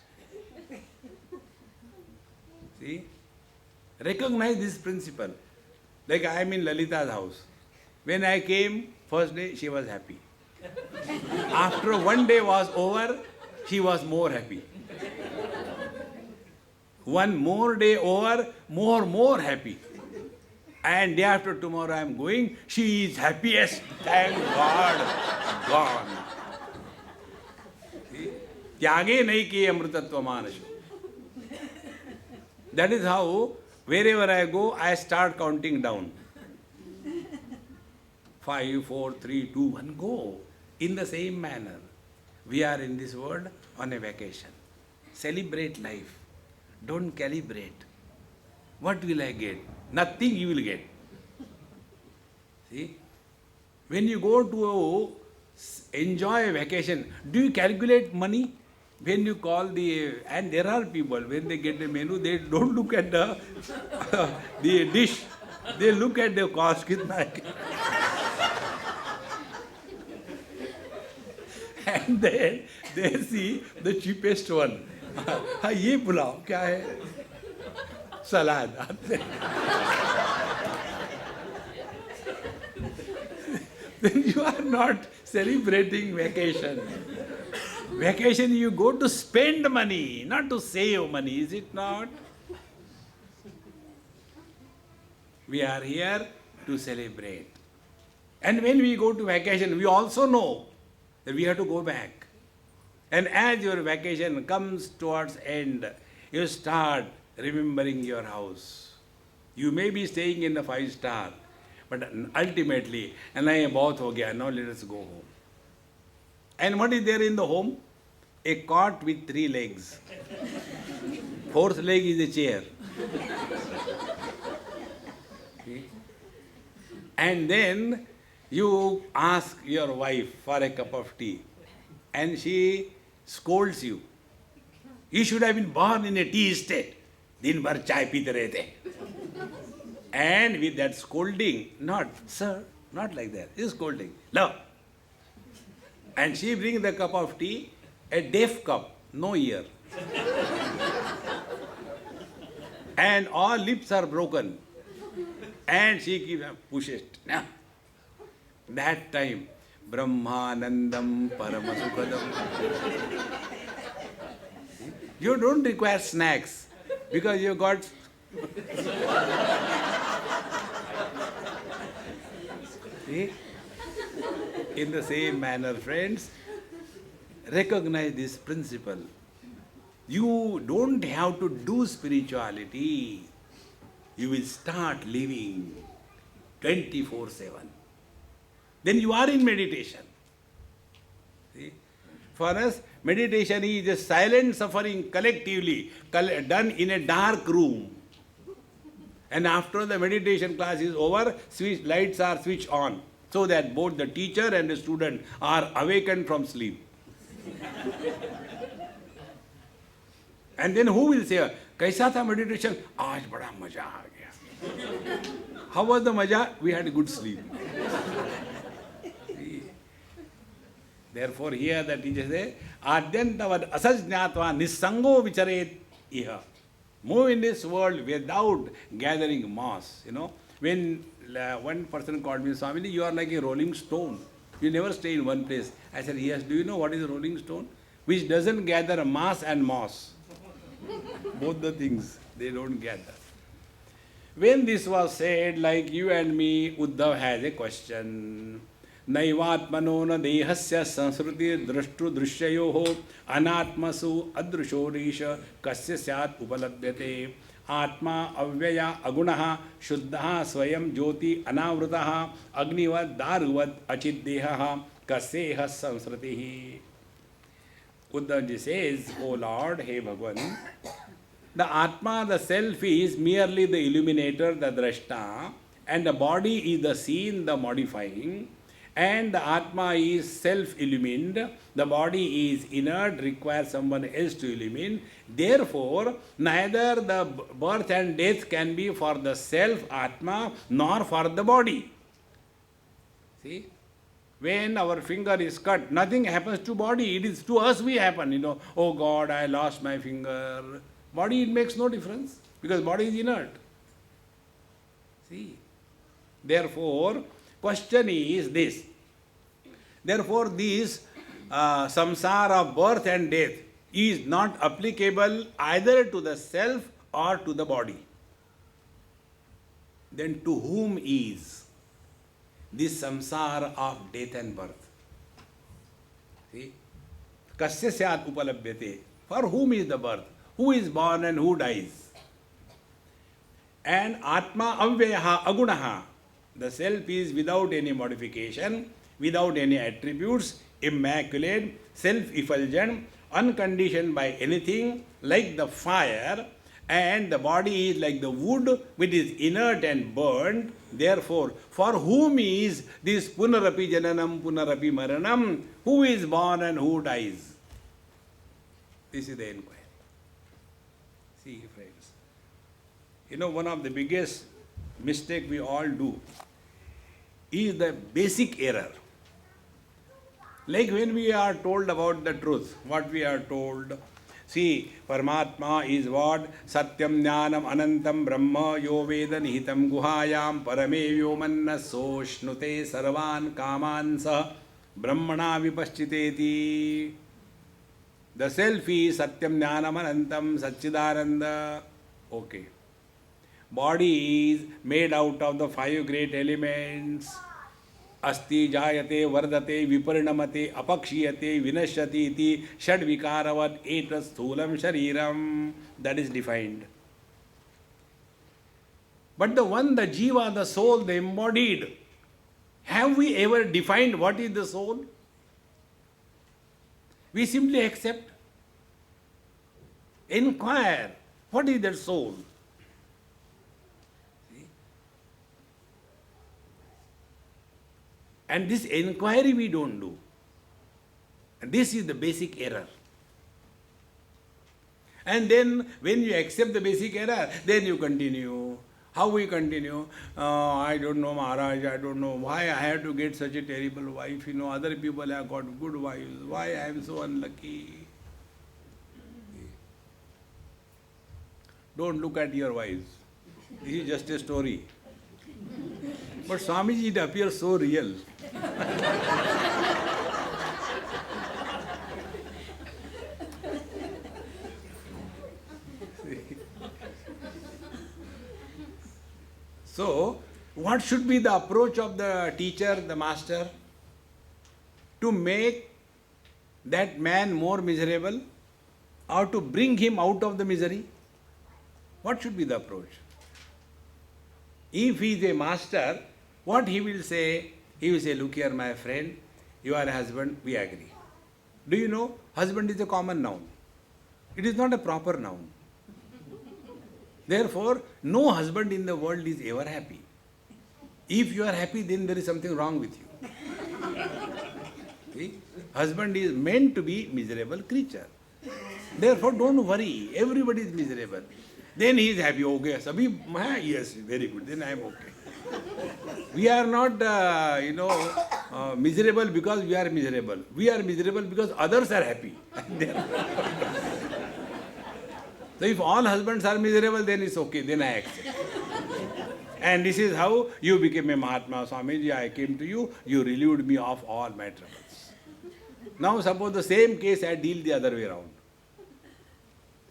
See? Recognize this principle. Like I am in Lalita's house. When I came, first day, she was happy. After one day was over, she was more happy. One more day over, more happy. And day after tomorrow I am going, she is happiest, thank God, gone. Tyage nahi ki amrutatva manashu. That is how, wherever I go, I start counting down. 5, 4, 3, 2, 1, go. In the same manner, we are in this world on a vacation. Celebrate life. Don't calibrate. What will I get? Nothing you will get. See? When you go to enjoy a vacation, do you calculate money? When you call and there are people, when they get the menu, they don't look at the dish. They look at the cost. And then they see the cheapest one. ये पुलाव क्या है? Salad. Then you are not celebrating vacation. Vacation you go to spend money, not to save money, is it not? We are here to celebrate. And when we go to vacation, we also know that we have to go back. And as your vacation comes towards end, you start remembering your house. You may be staying in the 5-star, but ultimately, and I bahut ho gaya, now let us go home. And what is there in the home? A cot with 3 legs. 4th leg is a chair. And then you ask your wife for a cup of tea, and she scolds you. You should have been born in a tea estate. Din bhar chai peete rahe the. And with that scolding, not, sir, not like that. This is scolding. No. And she brings the cup of tea, a deaf cup, no ear. And all lips are broken. And she keeps pushes. Now, that time, Brahmanandam Paramasukadam. You don't require snacks because you got. See? In the same manner, friends, recognize this principle. You don't have to do spirituality. You will start living 24/7. Then you are in meditation. See? For us, meditation is a silent suffering collectively, done in a dark room. And after the meditation class is over, lights are switched on, so that both the teacher and the student are awakened from sleep. And then who will say, "Kaisa tha meditation? Aaj bada maja aa gaya." How was the maja? We had a good sleep. Therefore, here the teacher says, "Adyantavad asajñatva nisango vicharet iha." Move in this world without gathering mass. When one person called me, "Swami, you are like a rolling stone. You never stay in one place." I said, "Yes, do you know what is a rolling stone? Which doesn't gather mass and moss. Both the things, they don't gather." When this was said, like you and me, Uddhav has a question. नैवात्मनो न देहस्य संस्कृति दृष्टु दृश्ययोः अनात्मसु अदृशोरीश कस्य स्यात् उपलभ्यते आत्मा अव्यया अगुणः शुद्धः स्वयं ज्योति अनावृतः अग्निवत् दारुवत् अचिद्देहः कस्येह संस्कृतिः. Uddhavji says, O Lord, hey Bhagavan, the Atma, the self, is merely the illuminator, the drashta, and the body is the seen, the modifying, and the Atma is self-illumined, the body is inert, requires someone else to illumine. Therefore, neither the birth and death can be for the self, Atma, nor for the body. See? When our finger is cut, nothing happens to body. It is to us we happen. Oh God, I lost my finger. Body, it makes no difference because body is inert. See? Therefore, question is this. Therefore, this samsara of birth and death is not applicable either to the self or to the body. Then to whom is this samsara of death and birth? See? Kasya syat upalabhyate. For whom is the birth? Who is born and who dies? And Atma avyaha agunaha. The self is without any modification, without any attributes, immaculate, self-effulgent, unconditioned by anything, like the fire, and the body is like the wood which is inert and burned. Therefore, for whom is this punarapi jananam, punarapi maranam? Who is born and who dies? This is the inquiry. See, friends, one of the biggest mistake we all do is the basic error. Like when we are told about the truth, what we are told, see, Paramatma is what? Satyam Jnanam Anantam Brahma Yo Veda Nihitam Guhayam Parame Vyomanna Soshnute Sarvan Kamansa Brahmana Vipaschiteti. The self is Satyam Jnanam Anantam Satchidananda. Okay. Body is made out of the 5 great elements. Asti jayate vardate viparinamate apakshiyate vinashyati iti shad vikaravat etas sthulam shariram. That is defined. But the one, the jiva, the soul, the embodied, have we ever defined what is the soul? We simply accept. Inquire, what is that soul? And this inquiry we don't do. And this is the basic error. And then when you accept the basic error, then you continue. How we continue? I don't know, Maharaj, I don't know why I had to get such a terrible wife. Other people have got good wives. Why I am so unlucky? Don't look at your wives. This is just a story. But Swamiji, it appears so real. So, what should be the approach of the teacher, the master? To make that man more miserable or to bring him out of the misery? What should be the approach? If he is a master, what he will say? He will say, look here, my friend, you are a husband, we agree. Do you know, husband is a common noun. It is not a proper noun. Therefore, no husband in the world is ever happy. If you are happy, then there is something wrong with you. See? Husband is meant to be miserable creature. Therefore, don't worry, everybody is miserable. Then he is happy. Okay, Sabhi, yes, very good, then I am okay. We are not, miserable because we are miserable. We are miserable because others are happy. So if all husbands are miserable, then it's okay, then I accept. And this is how you became a Mahatma. Swamiji, I came to you, you relieved me of all my troubles. Now suppose the same case I deal the other way around.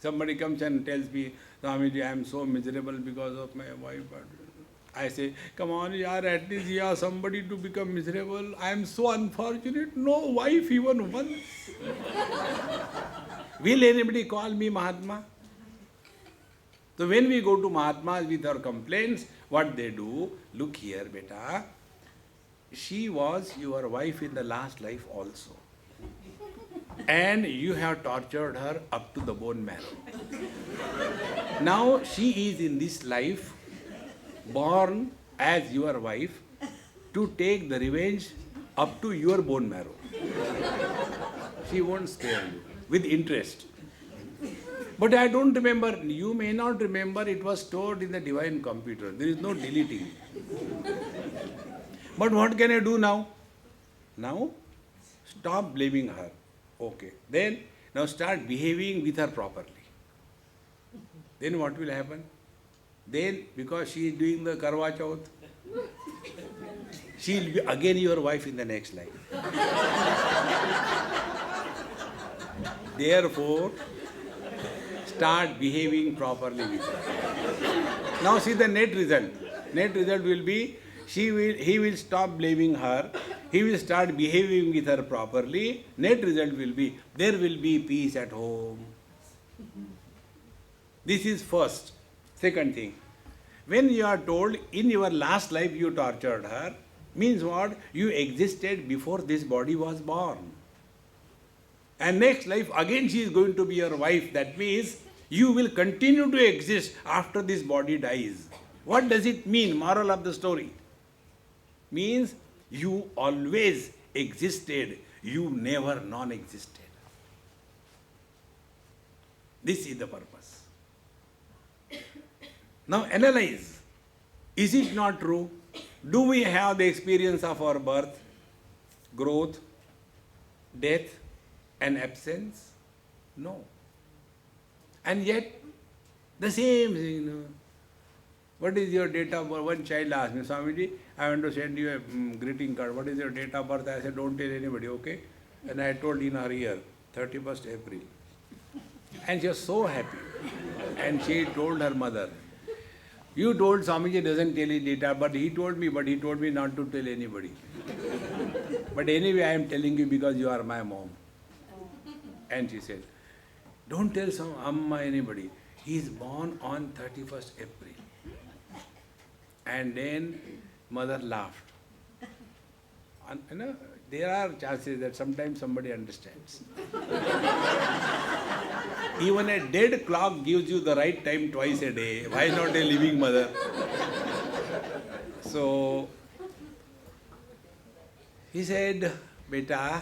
Somebody comes and tells me, Swamiji, I am so miserable because of my wife. I say, come on, yaar, at least you have somebody to become miserable. I am so unfortunate. No wife even once. Will anybody call me Mahatma? So when we go to Mahatmas with our complaints, what they do, look here, beta, she was your wife in the last life also. And you have tortured her up to the bone marrow. Now she is in this life, born as your wife, to take the revenge up to your bone marrow. She won't spare you, with interest. But I don't remember, you may not remember, it was stored in the divine computer. There is no deleting. But what can I do now? Now, stop blaming her. Okay. Then, now start behaving with her properly. Then what will happen? Then, because she is doing the Karwa Chauth, she will be again your wife in the next life. Therefore, start behaving properly with her. Now see the net result. Net result will be, he will stop blaming her, he will start behaving with her properly. Net result will be, there will be peace at home. This is first. Second thing, when you are told in your last life you tortured her, means what? You existed before this body was born. And next life again she is going to be your wife. That means you will continue to exist after this body dies. What does it mean? Moral of the story. Means you always existed, you never non-existed. This is the purpose. Now analyze. Is it not true? Do we have the experience of our birth, growth, death, and absence? No. And yet, the same thing. What is your date of birth? One child asked me, Swamiji, I want to send you a greeting card. What is your date of birth? I said, don't tell anybody, okay? And I told in her ear, 31st April. And she was so happy. And she told her mother, you told Swamiji doesn't tell his data, but he told me not to tell anybody. But anyway, I am telling you because you are my mom. And she said, don't tell Amma anybody. He is born on 31st April. And then mother laughed. And, there are chances that sometimes somebody understands. Even a dead clock gives you the right time twice a day. Why not a living mother? So, he said, beta,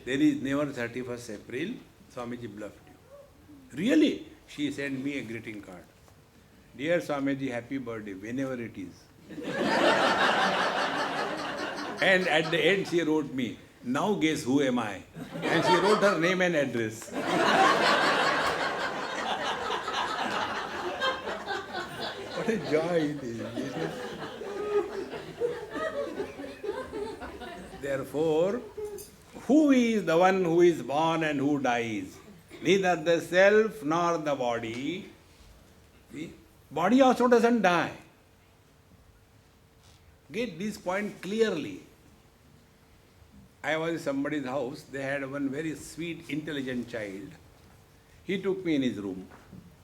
there is never 31st April. Swamiji bluffed you. Really? She sent me a greeting card. Dear Swamiji, happy birthday, whenever it is. And at the end she wrote me, now guess who am I? And she wrote her name and address. What a joy it is. Therefore, who is the one who is born and who dies? Neither the self nor the body. See? Body also doesn't die. Get this point clearly. I was in somebody's house. They had one very sweet, intelligent child. He took me in his room.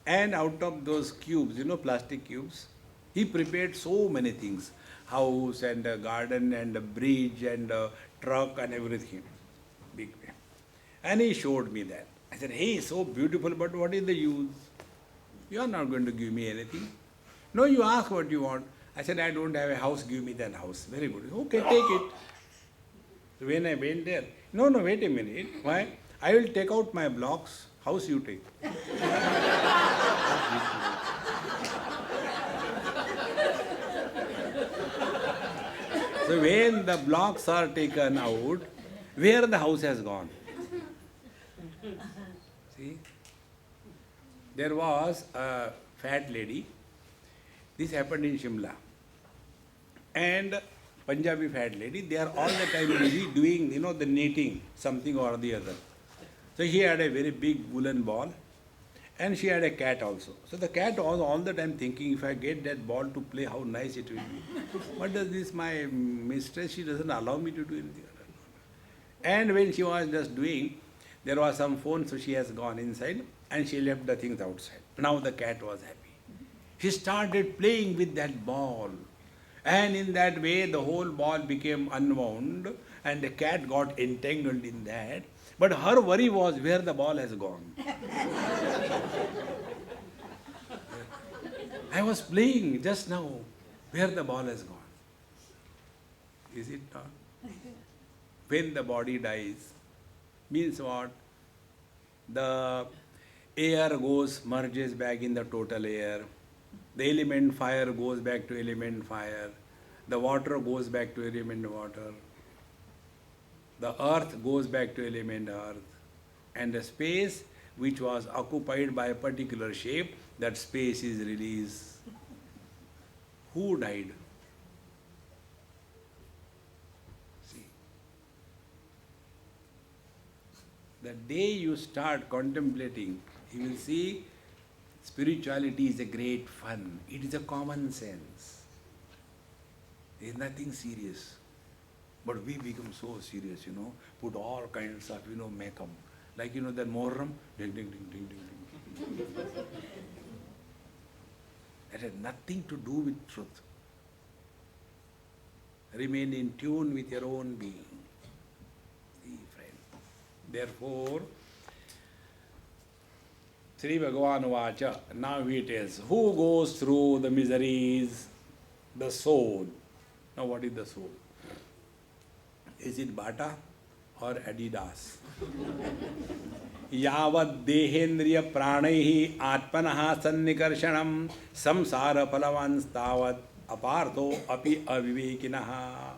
And out of those cubes, plastic cubes, he prepared so many things. House and a garden and a bridge and a truck and everything. Big way. And he showed me that. I said, hey, so beautiful, but what is the use? You are not going to give me anything. No, you ask what you want. I said, I don't have a house, give me that house. Very good. Okay, take it. So when I went there, no, wait a minute. Why? I will take out my blocks. House you take. So when the blocks are taken out, where the house has gone? See? There was a fat lady. This happened in Shimla. And Punjabi fat lady, they are all the time busy doing, the knitting, something or the other. So he had a very big woolen ball And she had a cat also. So the cat was all the time thinking, if I get that ball to play, how nice it will be. What does this, my mistress, she doesn't allow me to do anything. And when she was just doing, there was some phone, so she has gone inside and she left the things outside. Now the cat was happy. She started playing with that ball. And in that way, the whole ball became unwound and the cat got entangled in that. But her worry was where the ball has gone. I was playing just now where the ball has gone. Is it not? When the body dies, means what? The air goes, merges back in the total air. The element fire goes back to element fire. The water goes back to element water. The earth goes back to element earth. And the space which was occupied by a particular shape, that space is released. Who died? See. The day you start contemplating, you will see spirituality is a great fun. It is a common sense. There is nothing serious. But we become so serious, put all kinds of, makeup. Like, the Moharram, ding, ding, ding, ding, ding, ding. That has nothing to do with truth. Remain in tune with your own being. See, friend. Therefore, Sri Bhagavan Vacha, now it is, who goes through the miseries? The soul. Now what is the soul? Is it Bata or Adidas? Yavad dehendriya pranaihi atmanaha sannikarshanam samsara palavans tavad apartho api avivekinaha.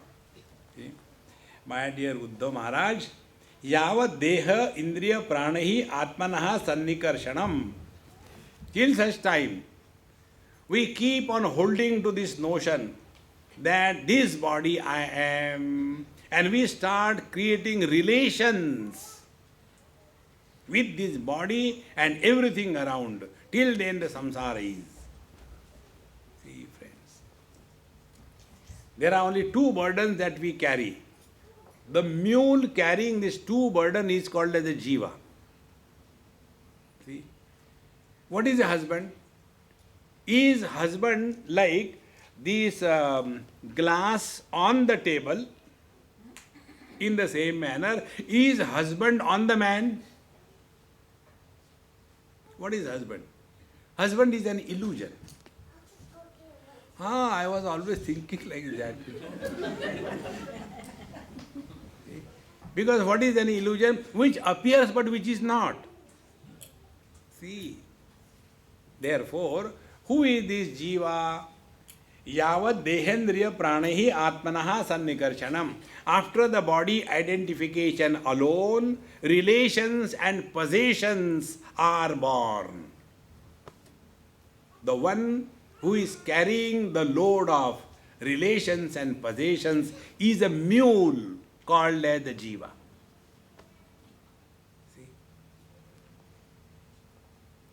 My dear Uddhav Maharaj, Yavad deha indriya pranahi atmanaha sannikarshanam. Till such time, we keep on holding to this notion that this body I am, and we start creating relations with this body and everything around. Till then the samsara is. See, friends. There are only two burdens that we carry. The mule carrying these two burdens is called as a jiva. See? What is a husband? Is husband like this glass on the table? In the same manner, is husband on the man? What is husband? Husband is an illusion. I was always thinking like that. Because what is an illusion? Which appears but which is not. See. Therefore, who is this jiva? Yavad dehendriya pranahi atmanaha sannikarshanam. After the body identification alone, relations and possessions are born. The one who is carrying the load of relations and possessions is a mule called as the jiva. See?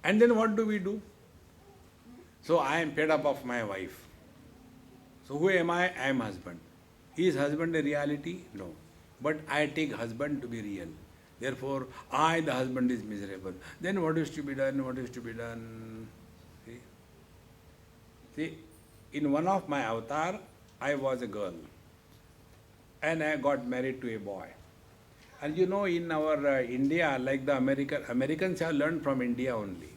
And then what do we do? So I am fed up of my wife. So who am I? I am husband. Is husband a reality? No. But I take husband to be real. Therefore, I, the husband, is miserable. Then what is to be done? What is to be done? See, in one of my avatar, I was a girl. And I got married to a boy. And in our India, like the Americans have learned from India only.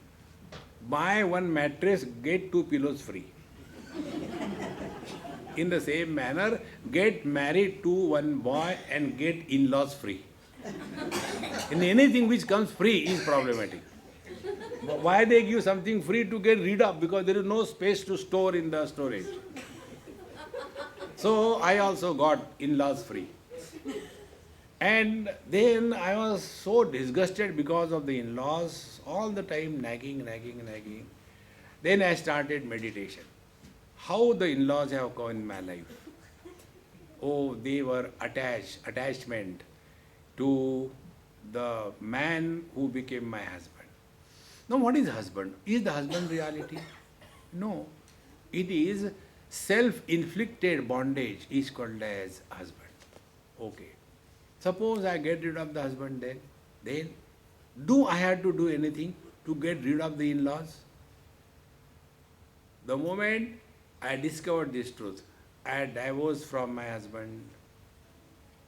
Buy one mattress, get 2 pillows free. In the same manner, get married to one boy and get in-laws free. In anything which comes free is problematic. Why they give something free to get rid of? Because there is no space to store in the storage. So I also got in-laws free. And then I was so disgusted because of the in-laws, all the time nagging. Then I started meditation. How the in-laws have come in my life. Oh, they were attachment to the man who became my husband. Now what is husband? Is the husband reality? No. It is self-inflicted bondage is called as husband. Okay. Suppose I get rid of the husband then do I have to do anything to get rid of the in-laws? The moment I discovered this truth, I divorced from my husband.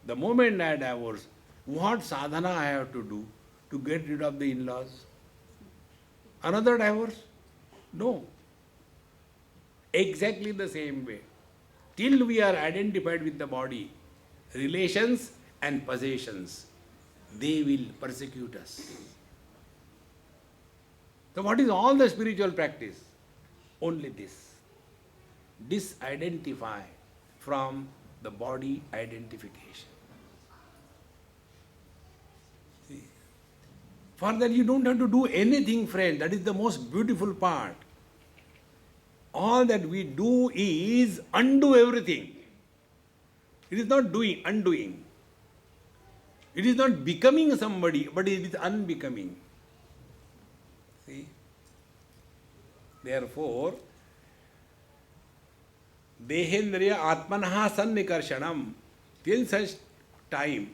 The moment I divorce, what sadhana I have to do to get rid of the in-laws? Another divorce? No. Exactly the same way. Till we are identified with the body, relations and possessions, they will persecute us. So what is all the spiritual practice? Only this. Disidentify from the body identification. See? For that you don't have to do anything, friend. That is the most beautiful part. All that we do is undo everything. It is not doing, undoing. It is not becoming somebody, but it is unbecoming. See? Therefore, Dehendriya Atmanaha Sannikarshanam. Till such time,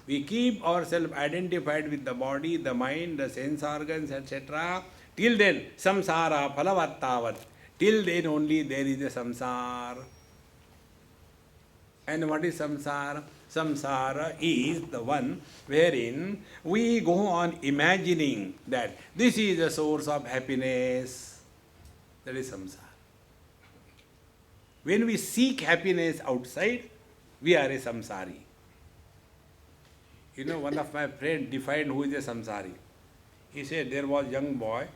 we keep ourselves identified with the body, the mind, the sense organs, etc. Till then, samsara phalavattavat. Till then only there is a samsara. And what is samsara? Samsara is the one wherein we go on imagining that this is the source of happiness. That is samsara. When we seek happiness outside, we are a samsari. You know, one of my friends defined who is a samsari. He said there was a young boy,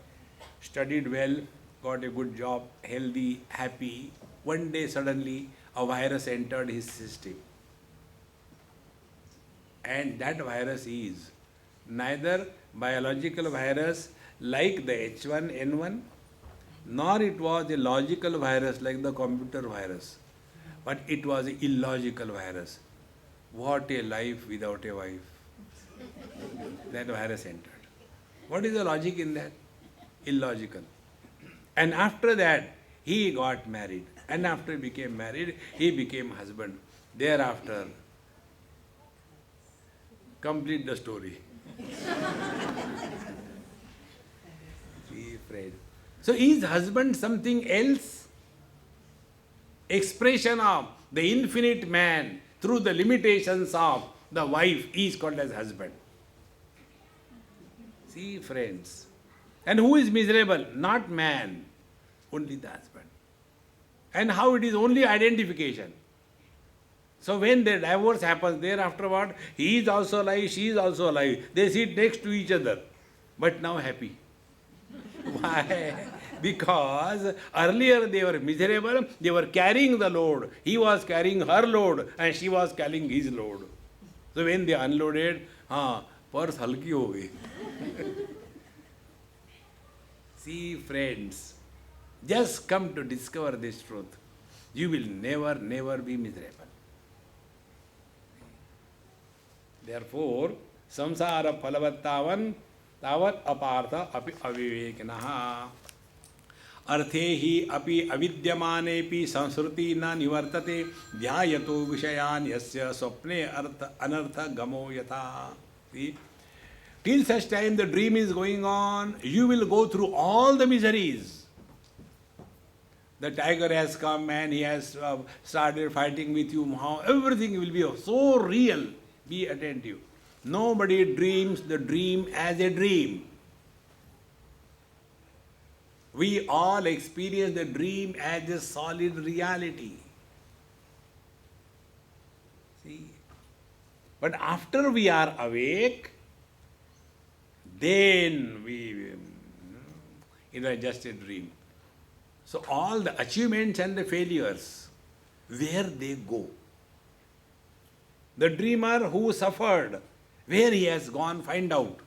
studied well, got a good job, healthy, happy. One day suddenly a virus entered his system. And that virus is neither biological virus like the H1N1, nor it was a logical virus like the computer virus, but it was an illogical virus. What a life without a wife. That virus entered. What is the logic in that? Illogical. And after that, he got married. And after he became married, he became husband. Thereafter, complete the story. See, friend. So is husband something else? Expression of the infinite man through the limitations of the wife is called as husband. See, friends. And who is miserable? Not man, only the husband. And how it is only identification. So when the divorce happens, thereafter what? He is also alive, she is also alive. They sit next to each other, but now happy. Why? Because earlier they were miserable, they were carrying the load. He was carrying her load and she was carrying his load. So when they unloaded, purse halki ho gayi. See, friends, just come to discover this truth. You will never, never be miserable. Therefore, samsara phalavattavan tavat apartha api avivekinaha. अर्थे ही अपि अविद्यमानेपि संस्कृति न निवर्तते ध्यायतो विषयान यस्य स्वप्ने अर्थ अनर्थ गमो यथा. See, till such time the dream is going on, you will go through all the miseries. The tiger has come and he has started fighting with you. Everything will be so real. Be attentive. Nobody dreams the dream as a dream. We all experience the dream as a solid reality. See? But after we are awake, then it was just a dream. So all the achievements and the failures, where they go? The dreamer who suffered, where he has gone, find out.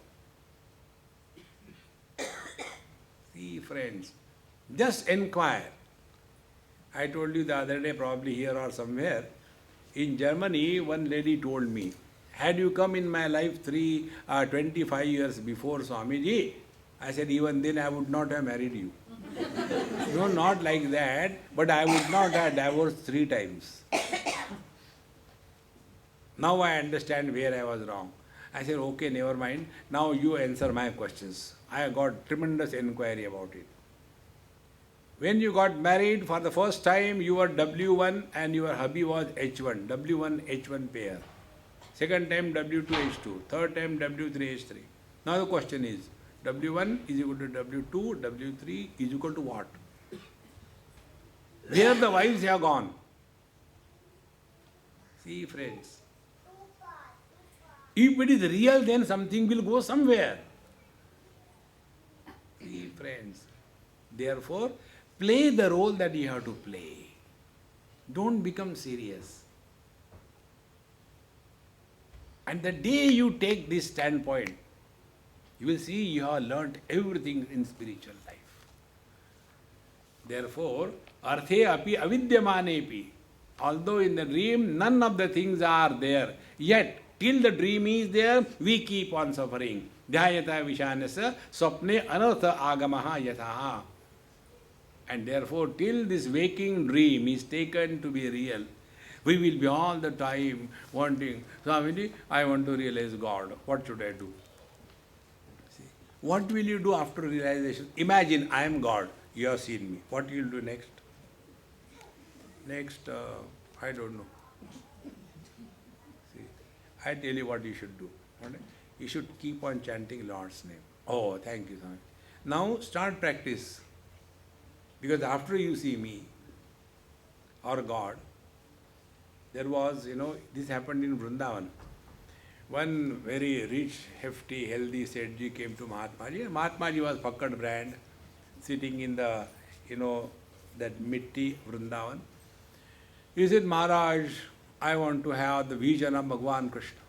See, friends, just inquire. I told you the other day, probably here or somewhere, in Germany, one lady told me, had you come in my life 25 years before Swamiji, I said, even then I would not have married you. No, not like that, but I would not have divorced 3 times. Now I understand where I was wrong. I said, okay, never mind. Now you answer my questions. I got tremendous inquiry about it. When you got married for the first time, you were W1 and your hubby was H1, W1 H1 pair. Second time W2 H2, third time W3 H3. Now the question is, W1 is equal to W2, W3 is equal to what? Where the wives have gone? See, friends, if it is real, then something will go somewhere. See, friends, therefore, play the role that you have to play. Don't become serious. And the day you take this standpoint, you will see you have learnt everything in spiritual life. Therefore, arthe api avidyamanepi, although in the dream none of the things are there, yet till the dream is there, we keep on suffering. Dhyayata vishanasa swapne anartha agamaha yathaha. And therefore, till this waking dream is taken to be real, we will be all the time wanting, Swamiji, I want to realize God. What should I do? See, what will you do after realization? Imagine I am God. You have seen me. What you will do next? Next, I don't know. See, I tell you what you should do. You should keep on chanting Lord's name. Oh, thank you, Swami. Now start practice. Because after you see me, or God, there was, this happened in Vrindavan. One very rich, hefty, healthy Sethji came to Mahatmaji. Mahatmaji was Pakkad brand, sitting in the, that mitti Vrindavan. He said, Maharaj, I want to have the vision of Bhagwan Krishna.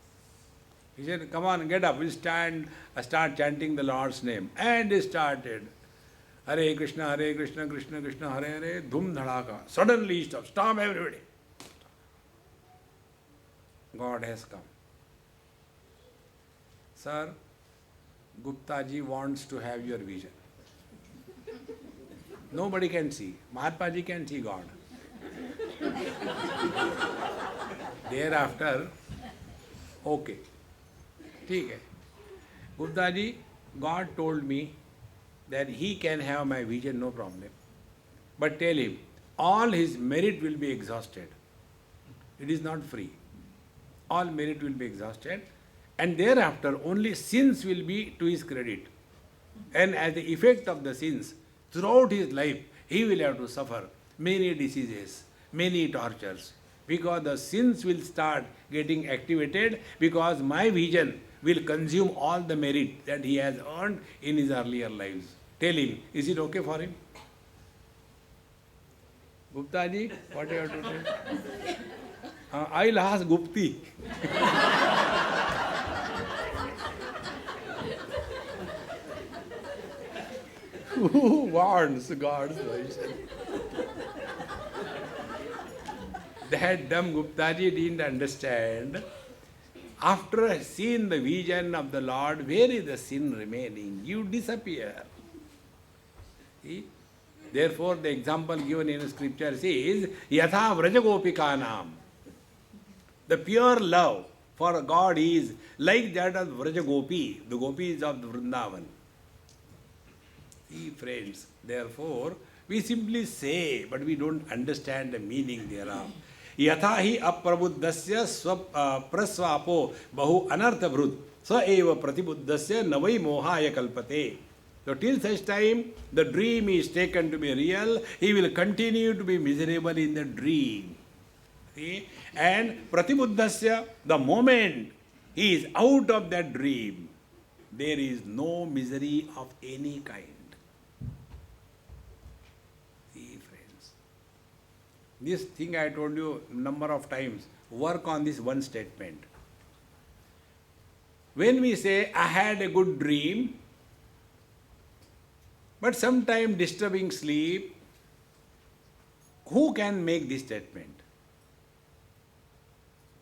He said, come on, get up, we'll stand, start chanting the Lord's name. And he started. Hare Krishna, Krishna Krishna, Hare Hare, dhum dhadaka. Suddenly he stopped. Stop everybody. God has come. Sir, Gupta ji wants to have your vision. Nobody can see. Mahatma ji can see God. Thereafter, okay. ठीक है. Gupta ji, God told me that he can have my vision, no problem. But tell him, all his merit will be exhausted. It is not free. All merit will be exhausted, and thereafter only sins will be to his credit. And as the effect of the sins, throughout his life, he will have to suffer many diseases, many tortures, because the sins will start getting activated, because my vision will consume all the merit that he has earned in his earlier lives. Tell him, is it okay for him? Gupta ji, what do you have to do? I'll ask Gupti. Who wants God's vision? That dumb Gupta ji didn't understand. After seeing the vision of the Lord, where is the sin remaining? You disappear. See? Therefore, the example given in scripture says, Yatha Vrajagopikanam. The pure love for God is like that of Vrajagopi, the gopis of the Vrindavan. See, friends, therefore, we simply say, but we don't understand the meaning thereof. Yatha hi aprabuddhasya prasvapo bahu anartha vrut sa eva pratibuddhasya navai mohaya kalpate. So till such time the dream is taken to be real, he will continue to be miserable in the dream. See? And pratibuddhasya, the moment he is out of that dream, there is no misery of any kind. See, friends, this thing I told you number of times, work on this one statement. When we say, I had a good dream, but sometime disturbing sleep, who can make this statement?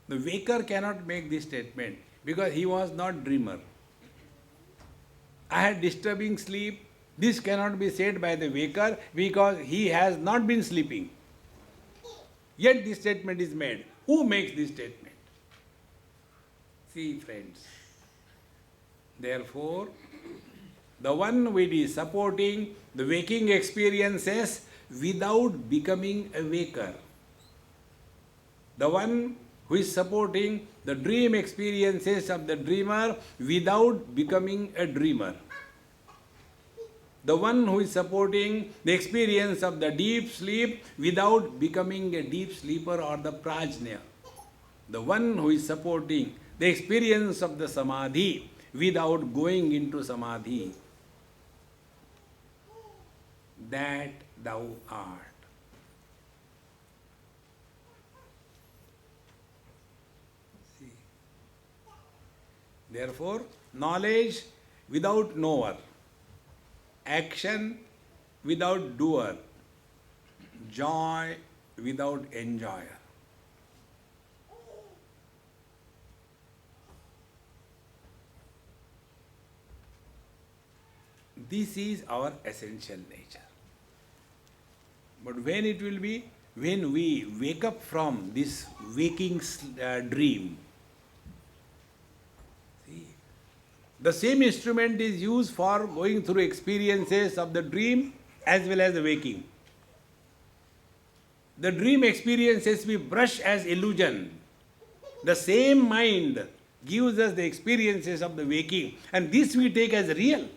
The waker cannot make this statement because he was not dreamer. I had disturbing sleep. This cannot be said by the waker because he has not been sleeping. Yet this statement is made. Who makes this statement? See, friends. Therefore, the one which is supporting the waking experiences without becoming a waker. The one who is supporting the dream experiences of the dreamer without becoming a dreamer. The one who is supporting the experience of the deep sleep without becoming a deep sleeper or the prajna. The one who is supporting the experience of the samadhi without going into samadhi. That thou art. See. Therefore, knowledge without knower, action without doer, joy without enjoyer. This is our essential nature. But when it will be? When we wake up from this waking dream. See, the same instrument is used for going through experiences of the dream as well as the waking. The dream experiences we brush as illusion. The same mind gives us the experiences of the waking, and this we take as real.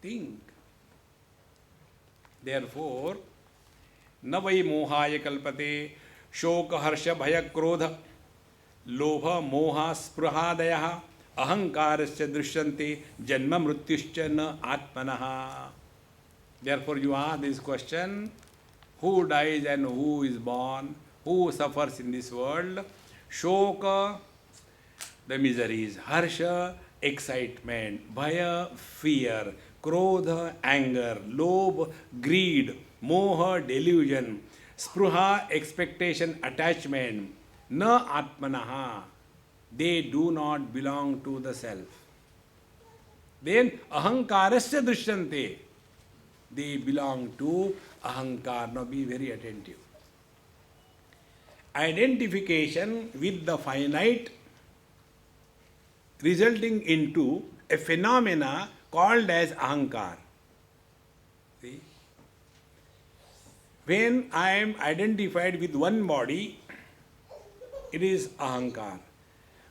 Think. Therefore, न वै मोहाय कल्पते शोक हर्ष भय क्रोध लोभ मोह स्पृहादयः अहंकारस्य दृश्यन्ते जन्म मृत्युश्च न आत्मनः. Therefore, you ask this question: who dies and who is born? Who suffers in this world? Shoka, the miseries; harsha, excitement; bhaya, fear; krodha, anger; lobh, greed; moha, delusion; spruha, expectation, attachment; na atmanaha, they do not belong to the self. Then ahankarasya drishyante, they belong to ahankar. Now be very attentive. Identification with the finite resulting into a phenomena called as ahankar. See? When I am identified with one body, it is ahankar.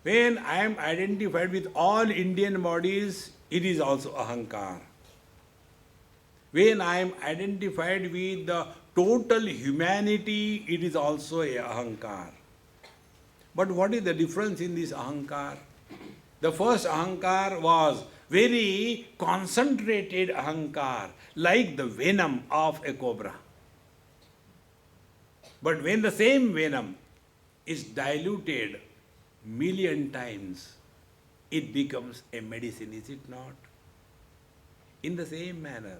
When I am identified with all Indian bodies, it is also ahankar. When I am identified with the total humanity, it is also a ahankar. But what is the difference in this ahankar? The first ahankar was very concentrated ahankar, like the venom of a cobra. But when the same venom is diluted million times, it becomes a medicine, is it not? In the same manner,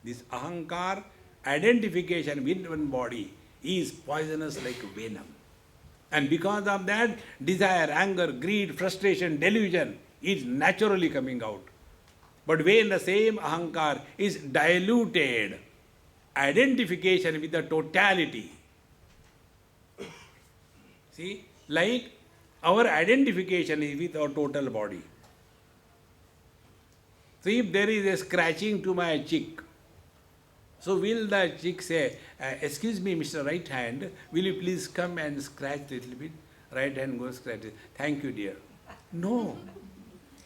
this ahankar identification with one body is poisonous like venom. And because of that, desire, anger, greed, frustration, delusion is naturally coming out. But when the same ahankar is diluted, identification with the totality. See, like our identification is with our total body. So if there is a scratching to my cheek, so will the chick say, excuse me, Mr. Right Hand, will you please come and scratch a little bit? Right hand goes scratch it. Thank you, dear. No.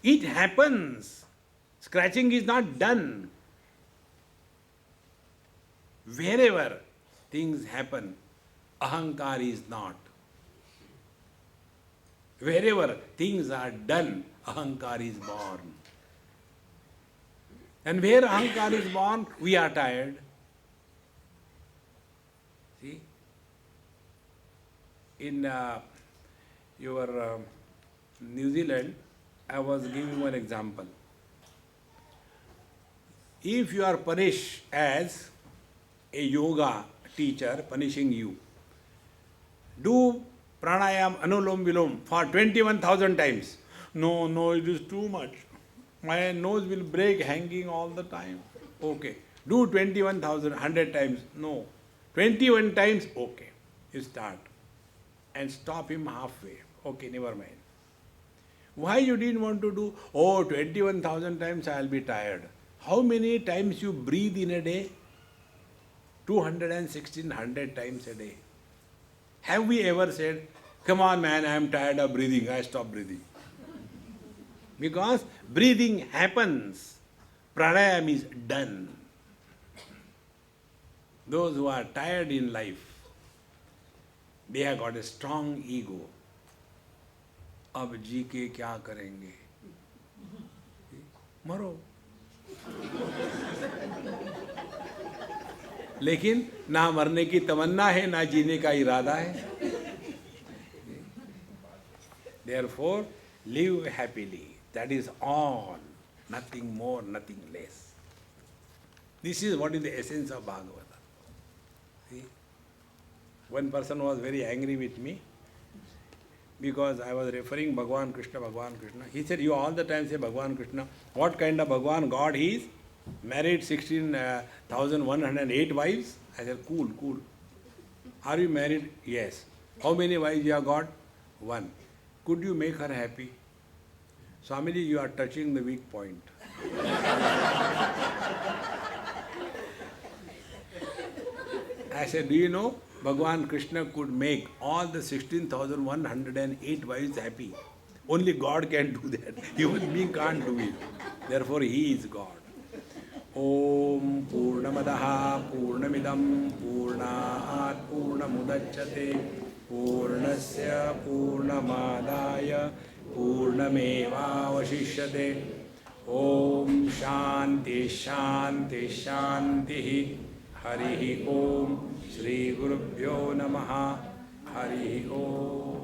It happens. Scratching is not done. Wherever things happen, ahankar is not. Wherever things are done, ahankar is born. And where ahankar is born, we are tired. See? In your New Zealand, I was giving one example. If you are punished as a yoga teacher punishing you, do pranayam, anulom vilom for 21,000 times. No, it is too much. My nose will break hanging all the time. Okay. Do 21,000, 100 times. No. 21 times, okay. You start. And stop him halfway. Okay, never mind. Why you didn't want to do, 21,000 times I will be tired. How many times you breathe in a day? 216 times a day. Have we ever said, come on man, I am tired of breathing, I stop breathing? Because breathing happens. Pranayam is done. Those who are tired in life, they have got a strong ego. अब जी के क्या करेंगे? मरो. लेकिन ना मरने की तमन्ना है, ना जीने का इरादा है. Therefore, live happily. That is all. Nothing more, nothing less. This is what is the essence of Bhagavatam. See? One person was very angry with me because I was referring Bhagavan Krishna, Bhagavan Krishna. He said, you all the time say Bhagavan Krishna. What kind of Bhagavan God he is? Married 16,108 wives? I said, cool. Are you married? Yes. How many wives you have got? One. Could you make her happy? Swamiji, you are touching the weak point. I said, do you know, Bhagavan Krishna could make all the 16,108 wives happy. Only God can do that. Human being can't do it. Therefore, He is God. Om Purnamadaha Purnamidam Purnaat Purnamudachyate Purnasya Purnamadaya Purnamevavashishyate. Om Shanti Shanti Shanti. Harihi Om. Shri Gurubhyo Namaha. Harihi Om.